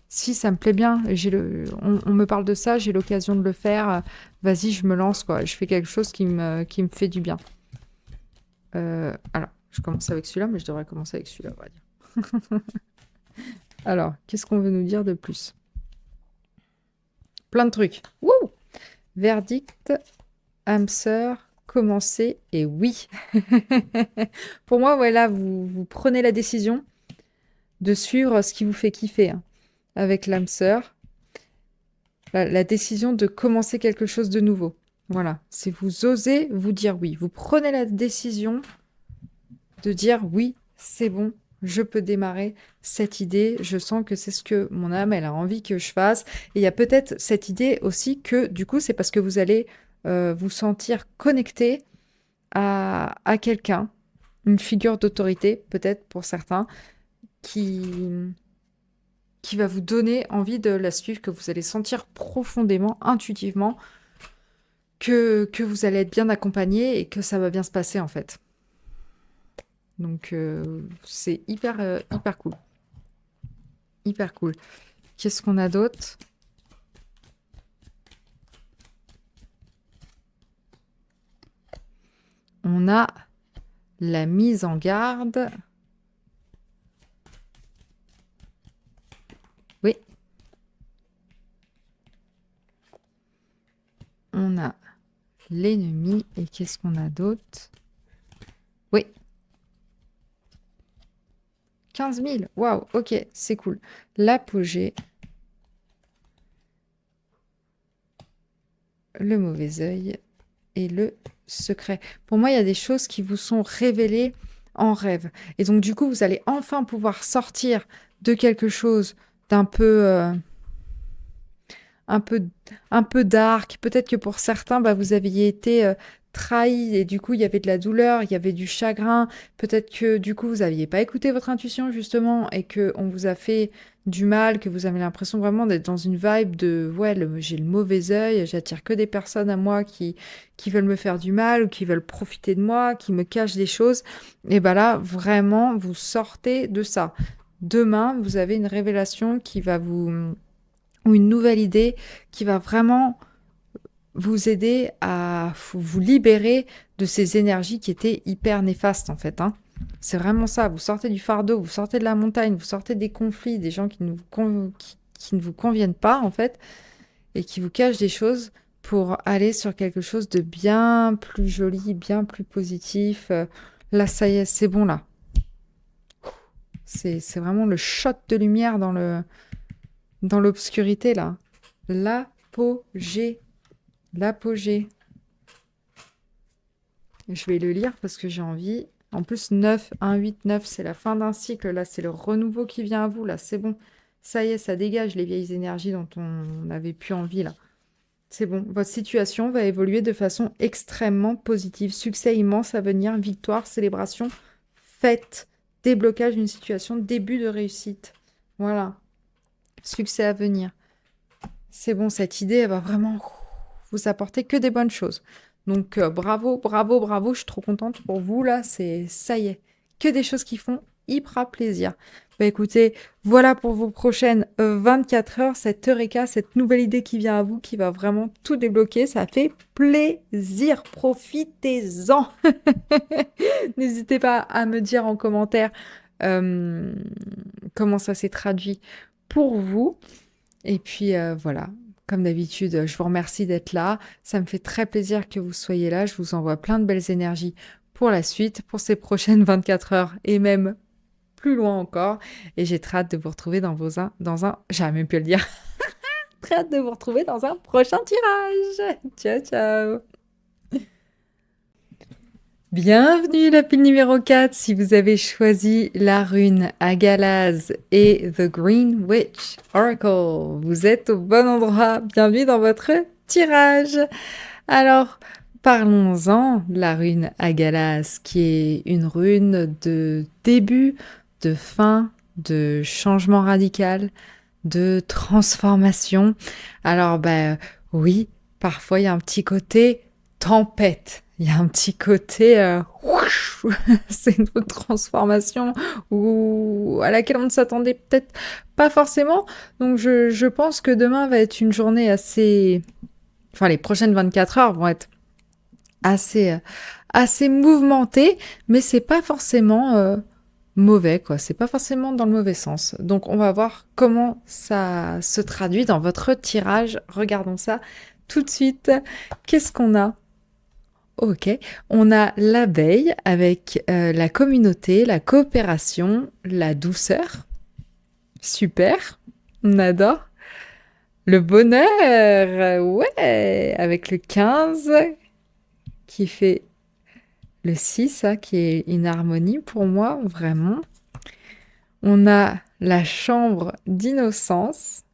A: si ça me plaît bien, on me parle de ça, j'ai l'occasion de le faire, vas-y, je me lance, quoi, je fais quelque chose qui me fait du bien. Alors, je commence avec celui-là, mais je devrais commencer avec celui-là, on va dire. Alors, qu'est-ce qu'on veut nous dire de plus? Plein de trucs. Wouh! Verdict, âme sœur, commencer et oui. Pour moi, voilà, vous prenez la décision de suivre ce qui vous fait kiffer, hein, avec l'âme sœur. La décision de commencer quelque chose de nouveau. Voilà, c'est vous osez vous dire oui. Vous prenez la décision de dire oui, c'est bon, je peux démarrer cette idée. Je sens que c'est ce que mon âme, elle a envie que je fasse. Et il y a peut-être cette idée aussi que du coup, c'est parce que vous allez vous sentir connecté à quelqu'un, une figure d'autorité, peut-être pour certains, qui va vous donner envie de la suivre, que vous allez sentir profondément, intuitivement, que vous allez être bien accompagné et que ça va bien se passer en fait. Donc c'est hyper cool. Hyper cool. Qu'est-ce qu'on a d'autre? On a la mise en garde. Oui. On a l'ennemi. Et qu'est-ce qu'on a d'autre? Oui. 15 000. Waouh, ok, c'est cool. L'apogée. Le mauvais œil. Et le secret. Pour moi, il y a des choses qui vous sont révélées en rêve. Et donc du coup, vous allez enfin pouvoir sortir de quelque chose d'un peu, un peu, un peu dark. Peut-être que pour certains, bah, vous aviez été trahis et du coup, il y avait de la douleur, il y avait du chagrin. Peut-être que du coup, vous n'aviez pas écouté votre intuition justement et que on vous a fait du mal, que vous avez l'impression vraiment d'être dans une vibe de ouais, j'ai le mauvais œil, j'attire que des personnes à moi qui veulent me faire du mal ou qui veulent profiter de moi, qui me cachent des choses. Et bah là, vraiment, vous sortez de ça. Demain, vous avez une révélation qui va vous ou une nouvelle idée qui va vraiment vous aider à vous libérer de ces énergies qui étaient hyper néfastes en fait. Hein. C'est vraiment ça, vous sortez du fardeau, vous sortez de la montagne, vous sortez des conflits, des gens qui ne vous conviennent pas en fait, et qui vous cachent des choses pour aller sur quelque chose de bien plus joli, bien plus positif. Là, ça y est, c'est bon là. C'est vraiment le shot de lumière dans l'obscurité là. L'apogée. L'apogée. Je vais le lire parce que j'ai envie. En plus, 9, 1, 8, 9, c'est la fin d'un cycle. Là, c'est le renouveau qui vient à vous. Là, c'est bon. Ça y est, ça dégage les vieilles énergies dont on n'avait plus envie. Là, c'est bon. Votre situation va évoluer de façon extrêmement positive. Succès immense à venir, victoire, célébration, fête, déblocage d'une situation, début de réussite. Voilà. Succès à venir. C'est bon, cette idée, elle va vraiment vous apporter que des bonnes choses. Donc, bravo, bravo, bravo, je suis trop contente pour vous, là, ça y est, que des choses qui font hyper plaisir. Bah écoutez, voilà pour vos prochaines 24 heures, cette Eureka, cette nouvelle idée qui vient à vous, qui va vraiment tout débloquer, ça fait plaisir, profitez-en. N'hésitez pas à me dire en commentaire comment ça s'est traduit pour vous. Et puis voilà, comme d'habitude, je vous remercie d'être là. Ça me fait très plaisir que vous soyez là. Je vous envoie plein de belles énergies pour la suite, pour ces prochaines 24 heures et même plus loin encore. Et j'ai très hâte de vous retrouver dans un, j'arrive même plus à le dire. Très hâte de vous retrouver dans un prochain tirage. Ciao, ciao. Bienvenue la pile numéro 4 si vous avez choisi la rune Agalaz et The Green Witch Oracle. Vous êtes au bon endroit. Bienvenue dans votre tirage. Alors, parlons-en de la rune Agalaz qui est une rune de début, de fin, de changement radical, de transformation. Alors, oui, parfois il y a un petit côté tempête. Il y a un petit côté, c'est une transformation à laquelle on ne s'attendait peut-être pas forcément. Donc je pense que demain va être une journée assez... Enfin, les prochaines 24 heures vont être assez mouvementées, mais c'est pas forcément mauvais, quoi. C'est pas forcément dans le mauvais sens. Donc on va voir comment ça se traduit dans votre tirage. Regardons ça tout de suite. Qu'est-ce qu'on a ? Ok, on a l'abeille avec la communauté, la coopération, la douceur. Super, on adore. Le bonheur, ouais, avec le 15 qui fait le 6, qui est une harmonie pour moi, vraiment. On a la chambre d'innocence,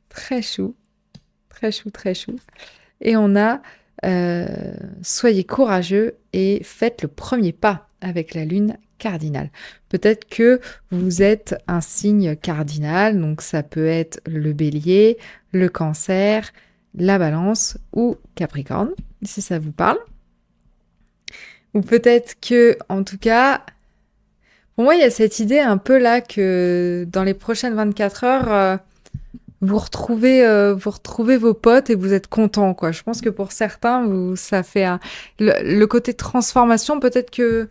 A: très chou, très chou, très chou. Et on a soyez courageux et faites le premier pas avec la lune cardinale. Peut-être que vous êtes un signe cardinal, donc ça peut être le bélier, le cancer, la balance ou capricorne, si ça vous parle. Ou peut-être que, en tout cas, pour moi, il y a cette idée un peu là que dans les prochaines 24 heures, vous retrouvez vos potes et vous êtes content, quoi. Je pense que pour certains, ça fait le côté transformation, peut-être que,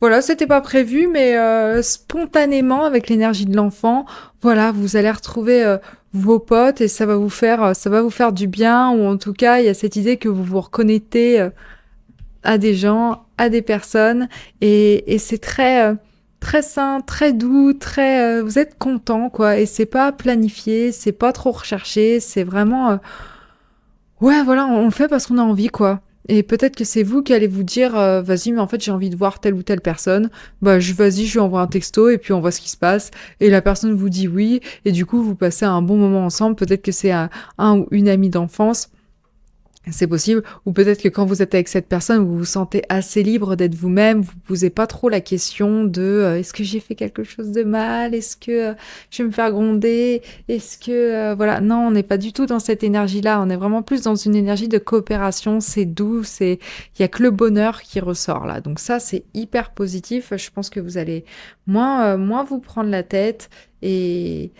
A: voilà, c'était pas prévu, mais spontanément, avec l'énergie de l'enfant, voilà, vous allez retrouver vos potes et ça va vous faire du bien, ou en tout cas, il y a cette idée que vous vous reconnectez à des gens, à des personnes, et c'est très sain, très doux, très vous êtes content, quoi, et c'est pas planifié, c'est pas trop recherché, c'est vraiment ouais, voilà, on le fait parce qu'on a envie, quoi. Et peut-être que c'est vous qui allez vous dire, vas-y, mais en fait, j'ai envie de voir telle ou telle personne. Bah, vas-y, je lui envoie un texto et puis on voit ce qui se passe. Et la personne vous dit oui. Et du coup, vous passez un bon moment ensemble. Peut-être que c'est un ou une amie d'enfance. C'est possible. Ou peut-être que quand vous êtes avec cette personne, vous vous sentez assez libre d'être vous-même. Vous ne posez pas trop la question de est-ce que j'ai fait quelque chose de mal? Est-ce que je vais me faire gronder? Est-ce que... voilà. Non, on n'est pas du tout dans cette énergie-là. On est vraiment plus dans une énergie de coopération. C'est doux. Il y a que le bonheur qui ressort là. Donc ça, c'est hyper positif. Je pense que vous allez moins vous prendre la tête et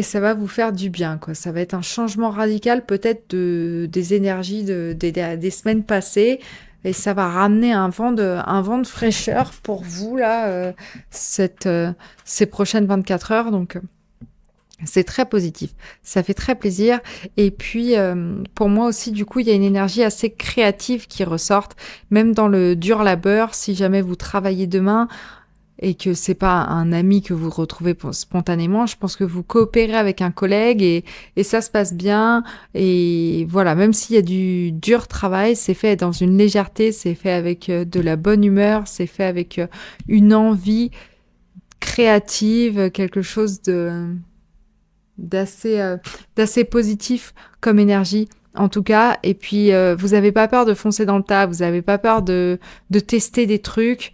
A: ça va vous faire du bien, quoi. Ça va être un changement radical peut-être des énergies des semaines passées. Et ça va ramener un vent de fraîcheur pour vous, là, ces prochaines 24 heures. Donc, c'est très positif. Ça fait très plaisir. Et puis, pour moi aussi, du coup, il y a une énergie assez créative qui ressort. Même dans le dur labeur, si jamais vous travaillez demain, et que c'est pas un ami que vous retrouvez spontanément, je pense que vous coopérez avec un collègue et ça se passe bien. Et voilà, même s'il y a du dur travail, c'est fait dans une légèreté, c'est fait avec de la bonne humeur, c'est fait avec une envie créative, quelque chose d'assez positif comme énergie. En tout cas, et puis vous n'avez pas peur de foncer dans le tas, vous n'avez pas peur de tester des trucs.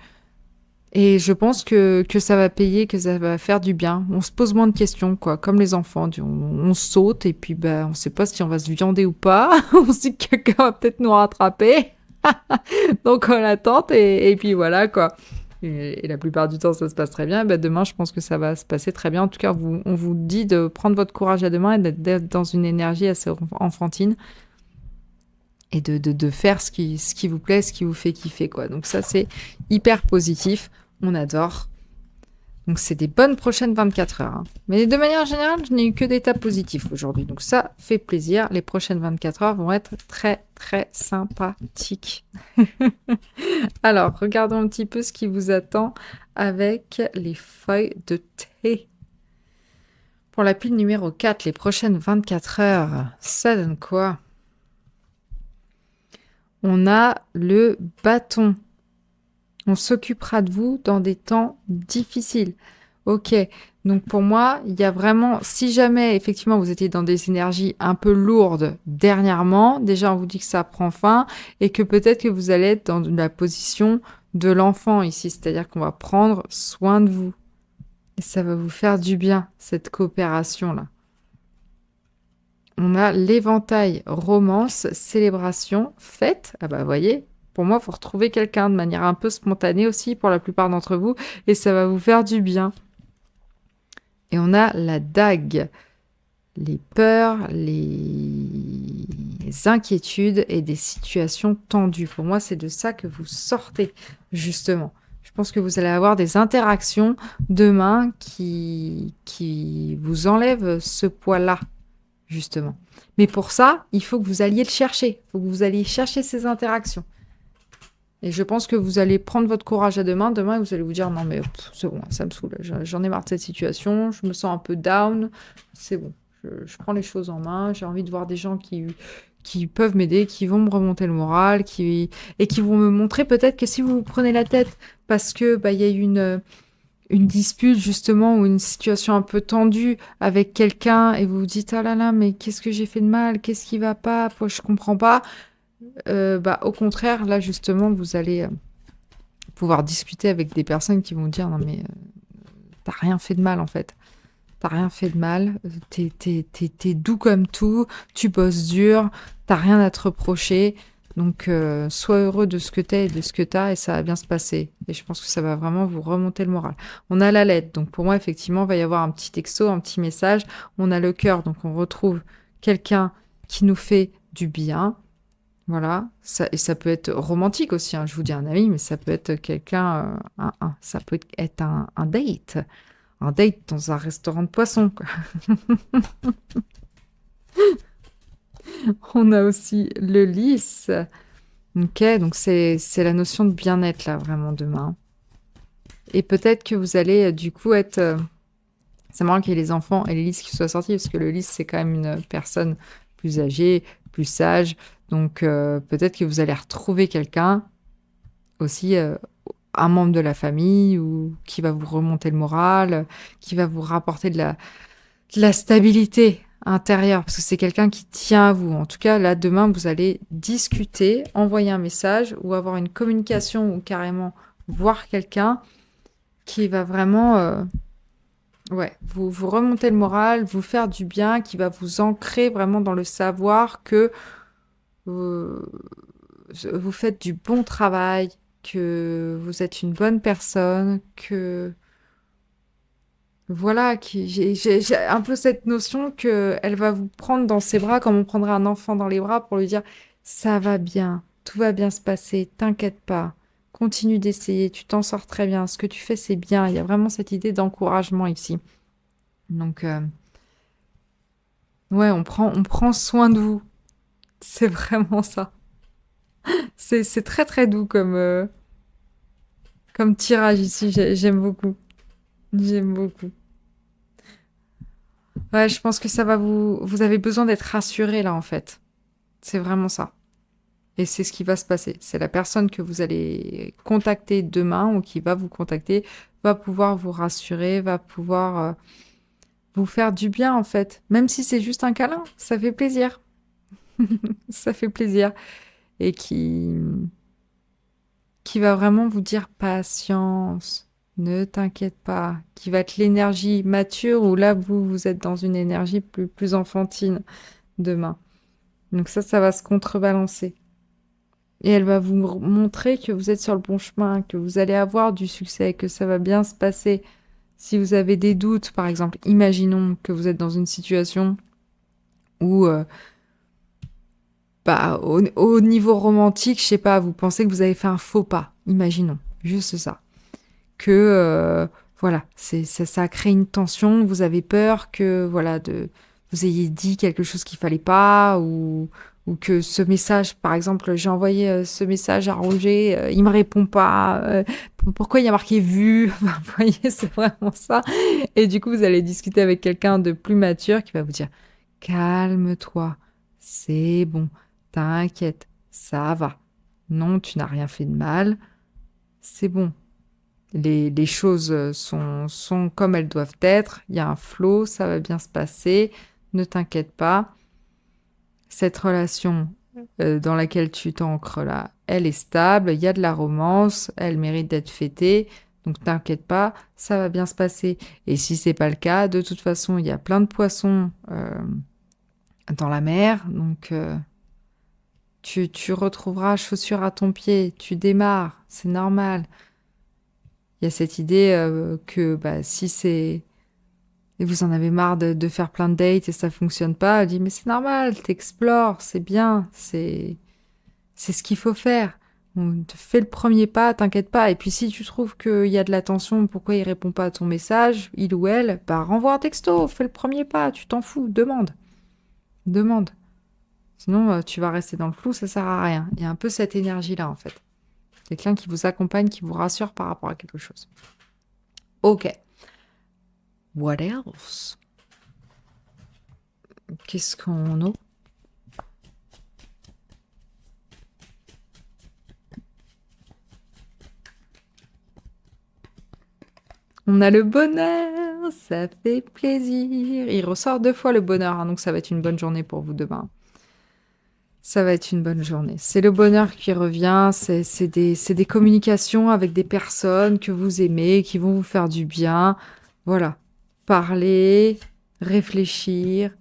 A: Et je pense que ça va payer, que ça va faire du bien. On se pose moins de questions, quoi. Comme les enfants, on saute et puis on ne sait pas si on va se viander ou pas. On se dit que quelqu'un va peut-être nous rattraper. Donc on l'attend et puis voilà, quoi. Et la plupart du temps, ça se passe très bien. Demain, je pense que ça va se passer très bien. En tout cas, on vous dit de prendre votre courage à deux mains et d'être dans une énergie assez enfantine et de faire ce qui vous plaît, ce qui vous fait kiffer, quoi. Donc ça, c'est hyper positif. On adore. Donc c'est des bonnes prochaines 24 heures. Hein. Mais de manière générale, je n'ai eu que des tas positifs aujourd'hui. Donc ça fait plaisir. Les prochaines 24 heures vont être très très sympathiques. Alors, regardons un petit peu ce qui vous attend avec les feuilles de thé. Pour la pile numéro 4, les prochaines 24 heures, ça donne quoi? On a le bâton. On s'occupera de vous dans des temps difficiles. Ok, donc pour moi, il y a vraiment, si jamais effectivement vous étiez dans des énergies un peu lourdes dernièrement, déjà on vous dit que ça prend fin et que peut-être que vous allez être dans la position de l'enfant ici, c'est-à-dire qu'on va prendre soin de vous. Et ça va vous faire du bien, cette coopération-là. On a l'éventail romance, célébration, fête. Ah bah vous voyez, pour moi, il faut retrouver quelqu'un de manière un peu spontanée aussi pour la plupart d'entre vous et ça va vous faire du bien. Et on a la dague, les peurs, les inquiétudes et des situations tendues. Pour moi, c'est de ça que vous sortez, justement. Je pense que vous allez avoir des interactions demain qui vous enlèvent ce poids-là, justement. Mais pour ça, il faut que vous alliez le chercher. Il faut que vous alliez chercher ces interactions. Et je pense que vous allez prendre votre courage à deux mains. Demain, vous allez vous dire, non mais c'est bon, ça me saoule. J'en ai marre de cette situation. Je me sens un peu down. C'est bon. Je prends les choses en main. J'ai envie de voir des gens qui peuvent m'aider, qui vont me remonter le moral, et qui vont me montrer peut-être que si vous vous prenez la tête parce que il y a eu une dispute justement ou une situation un peu tendue avec quelqu'un et vous vous dites, ah là là, mais qu'est-ce que j'ai fait de mal? Qu'est-ce qui va pas? Je comprends pas. Au contraire, là justement, vous allez pouvoir discuter avec des personnes qui vont dire non mais t'as rien fait de mal en fait. T'as rien fait de mal, t'es doux comme tout, tu bosses dur, t'as rien à te reprocher. Donc sois heureux de ce que t'es et de ce que t'as et ça va bien se passer. Et je pense que ça va vraiment vous remonter le moral. On a la lettre, donc pour moi effectivement il va y avoir un petit texto, un petit message. On a le cœur, donc on retrouve quelqu'un qui nous fait du bien. Voilà, et ça peut être romantique aussi, hein. Je vous dis un ami, mais ça peut être quelqu'un, ça peut être un date dans un restaurant de poisson, quoi. On a aussi le lys. Ok, donc c'est la notion de bien-être là, vraiment demain. Et peut-être que vous allez du coup être... c'est marrant qu'il y ait les enfants et les lys qui soient sortis, parce que le lys c'est quand même une personne plus âgée, plus sage, Donc peut-être que vous allez retrouver quelqu'un aussi, un membre de la famille ou qui va vous remonter le moral, qui va vous rapporter de la stabilité intérieure, parce que c'est quelqu'un qui tient à vous. En tout cas, là, demain, vous allez discuter, envoyer un message ou avoir une communication ou carrément voir quelqu'un qui va vraiment ouais, vous remonter le moral, vous faire du bien, qui va vous ancrer vraiment dans le savoir que vous, vous faites du bon travail, que vous êtes une bonne personne, que voilà, j'ai un peu cette notion que elle va vous prendre dans ses bras comme on prendrait un enfant dans les bras pour lui dire ça va bien, tout va bien se passer, t'inquiète pas, continue d'essayer, tu t'en sors très bien, ce que tu fais c'est bien. Il y a vraiment cette idée d'encouragement ici. Donc ouais, on prend soin de vous. C'est vraiment ça. C'est très très doux comme tirage ici. J'aime beaucoup. J'aime beaucoup. Ouais, je pense que ça va vous avez besoin d'être rassuré là en fait. C'est vraiment ça. Et c'est ce qui va se passer. C'est la personne que vous allez contacter demain ou qui va vous contacter va pouvoir vous rassurer, va pouvoir vous faire du bien en fait. Même si c'est juste un câlin, ça fait plaisir. Ça fait plaisir. Et qui va vraiment vous dire patience, ne t'inquiète pas, qui va être l'énergie mature où là vous êtes dans une énergie plus enfantine demain. Donc ça va se contrebalancer. Et elle va vous montrer que vous êtes sur le bon chemin, que vous allez avoir du succès, que ça va bien se passer. Si vous avez des doutes, par exemple, imaginons que vous êtes dans une situation où, bah, au niveau romantique, je sais pas, vous pensez que vous avez fait un faux pas. Imaginons, juste ça. Que, voilà, ça a créé une tension, vous avez peur que, voilà, vous ayez dit quelque chose qu'il fallait pas, ou que ce message, par exemple, j'ai envoyé ce message à Roger, il me répond pas, pourquoi il y a marqué vu? Vous voyez, c'est vraiment ça. Et du coup, vous allez discuter avec quelqu'un de plus mature qui va vous dire, calme-toi, c'est bon, t'inquiète, ça va. Non, tu n'as rien fait de mal, c'est bon. Les choses sont comme elles doivent être, il y a un flow, ça va bien se passer, ne t'inquiète pas. Cette relation dans laquelle tu t'ancres là, elle est stable, il y a de la romance, elle mérite d'être fêtée, donc t'inquiète pas, ça va bien se passer. Et si c'est pas le cas, de toute façon, il y a plein de poissons dans la mer, donc tu retrouveras chaussure à ton pied, tu démarres, c'est normal. Il y a cette idée que bah, si c'est... Et vous en avez marre de faire plein de dates et ça fonctionne pas, elle dit mais c'est normal, t'explores, c'est bien, c'est ce qu'il faut faire. On te fait le premier pas, t'inquiète pas. Et puis si tu trouves qu'il y a de la tension, pourquoi il répond pas à ton message, il ou elle, bah renvoie un texto, fais le premier pas, tu t'en fous, demande. Demande. Sinon tu vas rester dans le flou, ça sert à rien. Il y a un peu cette énergie-là en fait. Quelqu'un qui vous accompagne, qui vous rassure par rapport à quelque chose. Ok. What else? Qu'est-ce qu'on a? On a le bonheur, ça fait plaisir. Il ressort 2 fois le bonheur, hein, donc ça va être une bonne journée pour vous demain. Ça va être une bonne journée. C'est le bonheur qui revient, c'est des communications avec des personnes que vous aimez, qui vont vous faire du bien. Voilà. Parler, réfléchir,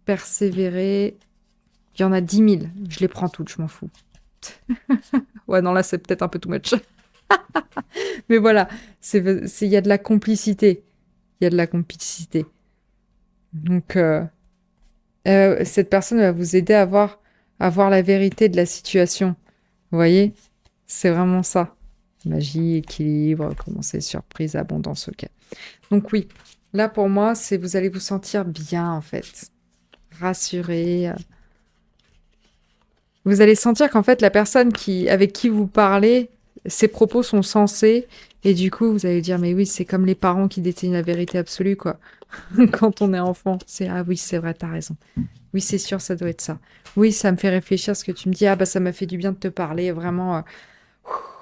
A: persévérer. Il y en a 10 000. Je les prends toutes, je m'en fous. Ouais, non, là, c'est peut-être un peu too much. Mais voilà, il y a de la complicité. Il y a de la complicité. Donc, cette personne va vous aider à voir la vérité de la situation. Vous voyez? C'est vraiment ça. Magie, équilibre, commencer, surprise, abondance, ok. Donc oui, là pour moi, c'est vous allez vous sentir bien en fait. Rassuré. Vous allez sentir qu'en fait, la personne avec qui vous parlez, ses propos sont sensés Et du coup, vous allez dire, mais oui, c'est comme les parents qui détiennent la vérité absolue, quoi. Quand on est enfant, c'est, ah oui, c'est vrai, t'as raison. Oui, c'est sûr, ça doit être ça. Oui, ça me fait réfléchir ce que tu me dis. Ah bah, ça m'a fait du bien de te parler. Vraiment,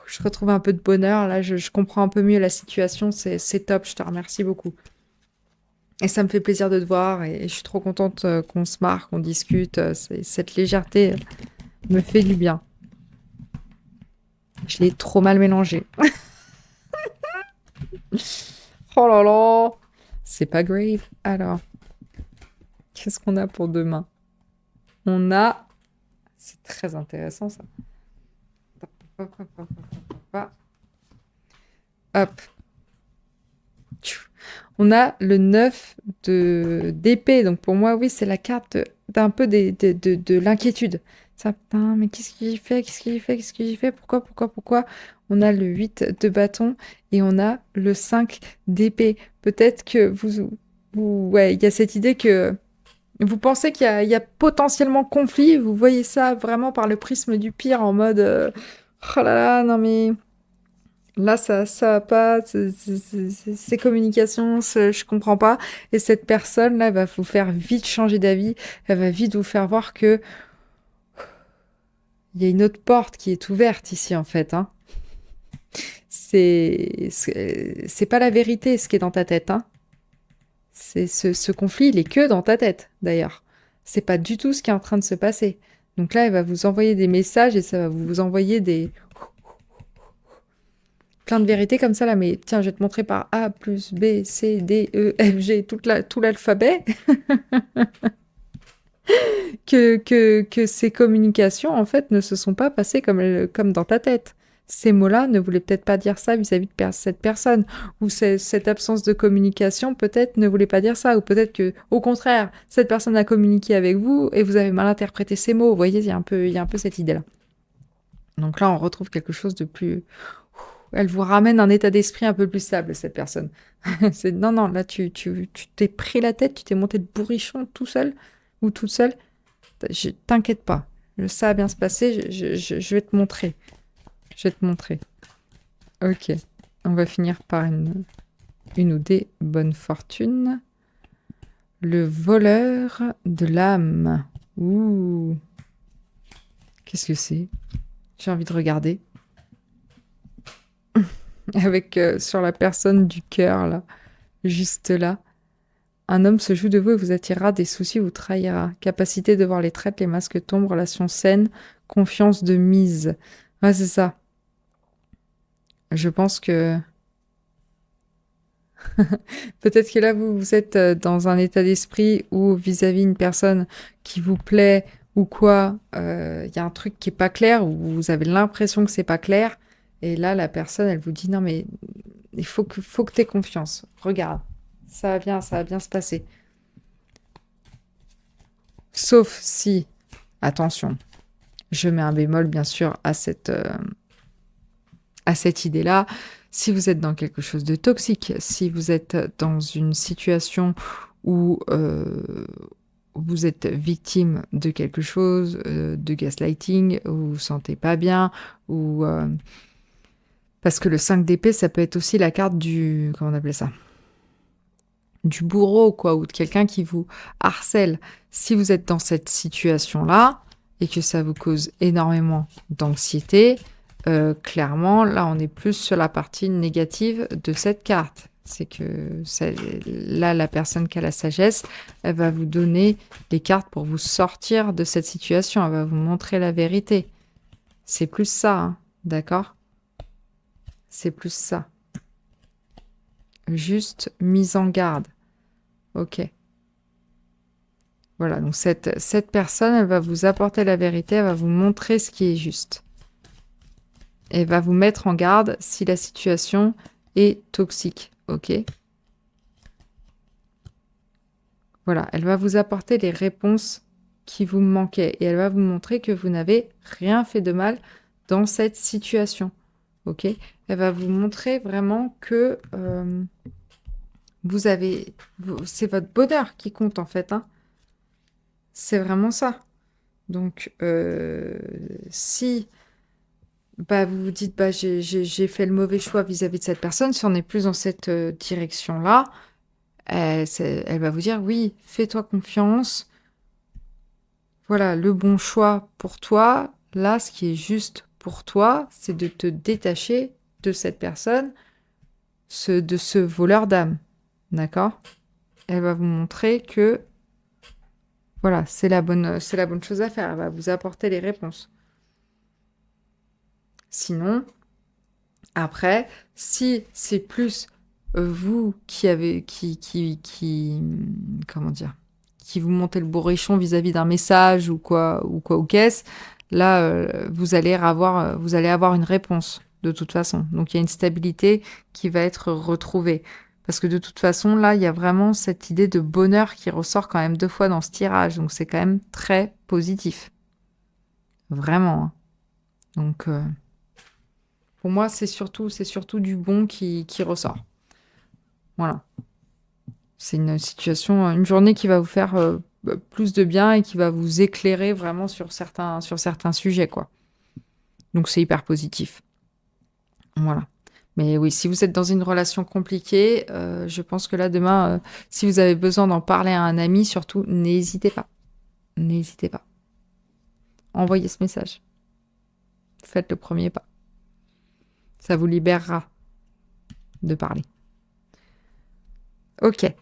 A: je retrouve un peu de bonheur. Là, je comprends un peu mieux la situation. C'est top. Je te remercie beaucoup. Et ça me fait plaisir de te voir. Et je suis trop contente qu'on se marre, qu'on discute. Cette légèreté me fait du bien. Je l'ai trop mal mélangé. Oh là là. C'est pas grave. Alors, qu'est-ce qu'on a pour demain? On a... C'est très intéressant, ça. Hop, hop, hop, hop, hop, hop. On a le 9 d'épée. Donc pour moi, oui, c'est la carte d'un peu de l'inquiétude. Ça, putain, mais qu'est-ce qu'il fait? Qu'est-ce qu'il fait? Qu'est-ce qu'il fait? Pourquoi? Pourquoi? Pourquoi? On a le 8 de bâton et on a le 5 d'épée. Peut-être que ouais, il y a cette idée que vous pensez qu'il y a potentiellement conflit. Vous voyez ça vraiment par le prisme du pire en mode oh là là, non mais. Là, ça va pas, ces communications, je comprends pas. Et cette personne-là, elle va vous faire vite changer d'avis. Elle va vite vous faire voir que il y a une autre porte qui est ouverte ici, en fait, hein. C'est pas la vérité, ce qui est dans ta tête, hein. Ce conflit, il est que dans ta tête, d'ailleurs. C'est pas du tout ce qui est en train de se passer. Donc là, elle va vous envoyer des messages et ça va vous envoyer plein de vérités comme ça là, mais tiens, je vais te montrer par A plus B, C, D, E, F, G, tout l'alphabet, que ces communications, en fait, ne se sont pas passées comme dans ta tête. Ces mots-là ne voulaient peut-être pas dire ça vis-à-vis de cette personne, ou cette absence de communication peut-être ne voulait pas dire ça, ou peut-être que, au contraire, cette personne a communiqué avec vous et vous avez mal interprété ces mots. Vous voyez, il y a un peu cette idée-là. Donc là, on retrouve quelque chose de plus... Elle vous ramène un état d'esprit un peu plus stable, cette personne. C'est non, non, là, tu t'es pris la tête, tu t'es monté de bourrichon tout seul ou toute seule. T'inquiète pas, ça va bien se passer, je vais te montrer. Je vais te montrer. Ok, on va finir par une ou des bonnes fortunes. Le voleur de l'âme. Ouh. Qu'est-ce que c'est? J'ai envie de regarder. Avec sur la personne du cœur, là. Juste là. Un homme se joue de vous et vous attirera des soucis, vous trahira. Capacité de voir les traits, les masques tombent, relation saine, confiance de mise. Ouais, c'est ça. Je pense que peut-être que là, vous êtes dans un état d'esprit où vis-à-vis une personne qui vous plaît ou quoi, il y a un truc qui est pas clair, ou vous avez l'impression que c'est pas clair. Et là, la personne, elle vous dit, non, mais il faut que tu aies confiance. Regarde, ça va bien se passer. Sauf si, attention, je mets un bémol, bien sûr, à cette idée-là. Si vous êtes dans quelque chose de toxique, si vous êtes dans une situation où vous êtes victime de quelque chose, de gaslighting, où vous vous sentez pas bien, ou parce que le 5 d'épée, ça peut être aussi la carte du... Comment on appelait ça? Du bourreau, quoi, ou de quelqu'un qui vous harcèle. Si vous êtes dans cette situation-là, et que ça vous cause énormément d'anxiété, clairement, là, on est plus sur la partie négative de cette carte. C'est que là, la personne qui a la sagesse, elle va vous donner les cartes pour vous sortir de cette situation. Elle va vous montrer la vérité. C'est plus ça, hein, d'accord? C'est plus ça. Juste mise en garde. Ok. Voilà, donc cette personne, elle va vous apporter la vérité, elle va vous montrer ce qui est juste. Elle va vous mettre en garde si la situation est toxique, ok? Voilà, elle va vous apporter les réponses qui vous manquaient et elle va vous montrer que vous n'avez rien fait de mal dans cette situation, ok? Elle va vous montrer vraiment que c'est votre bonheur qui compte en fait, hein. C'est vraiment ça. Donc, si bah, vous vous dites: «Bah, j'ai fait le mauvais choix vis-à-vis de cette personne». Si on est plus dans cette, direction-là, elle va vous dire: «Oui, fais-toi confiance. Voilà, le bon choix pour toi, là, ce qui est juste pour toi, c'est de te détacher de cette personne, de ce voleur d'âme». D'accord? Elle va vous montrer que, voilà, c'est la bonne chose à faire. Elle va vous apporter les réponses. Sinon, après, si c'est plus, vous qui avez comment dire? Qui vous montez le bourrichon vis-à-vis d'un message ou qu'est-ce, là, vous allez avoir une réponse, de toute façon. Donc il y a une stabilité qui va être retrouvée. Parce que de toute façon, là, il y a vraiment cette idée de bonheur qui ressort quand même 2 fois dans ce tirage, donc c'est quand même très positif. Vraiment, hein. Donc pour moi, c'est surtout du bon qui ressort. Voilà. C'est une situation, une journée qui va vous faire, plus de bien et qui va vous éclairer vraiment sur certains sujets, quoi. Donc c'est hyper positif. Voilà. Mais oui, si vous êtes dans une relation compliquée, je pense que là, demain, si vous avez besoin d'en parler à un ami, surtout, n'hésitez pas. N'hésitez pas. Envoyez ce message. Faites le premier pas. Ça vous libérera de parler. OK.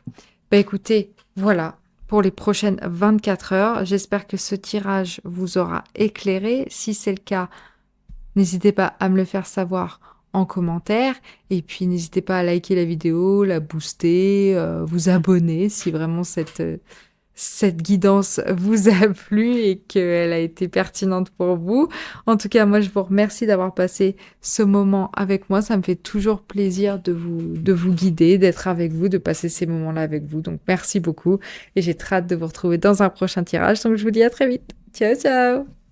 A: Bah, écoutez, voilà pour les prochaines 24 heures. J'espère que ce tirage vous aura éclairé. Si c'est le cas, n'hésitez pas à me le faire savoir en commentaire et puis n'hésitez pas à liker la vidéo, la booster, vous abonner si vraiment cette guidance vous a plu et qu'elle a été pertinente pour vous. En tout cas, moi, je vous remercie d'avoir passé ce moment avec moi. Ça me fait toujours plaisir de vous guider, d'être avec vous, de passer ces moments-là avec vous. Donc, merci beaucoup et j'ai très hâte de vous retrouver dans un prochain tirage. Donc, je vous dis à très vite. Ciao, ciao!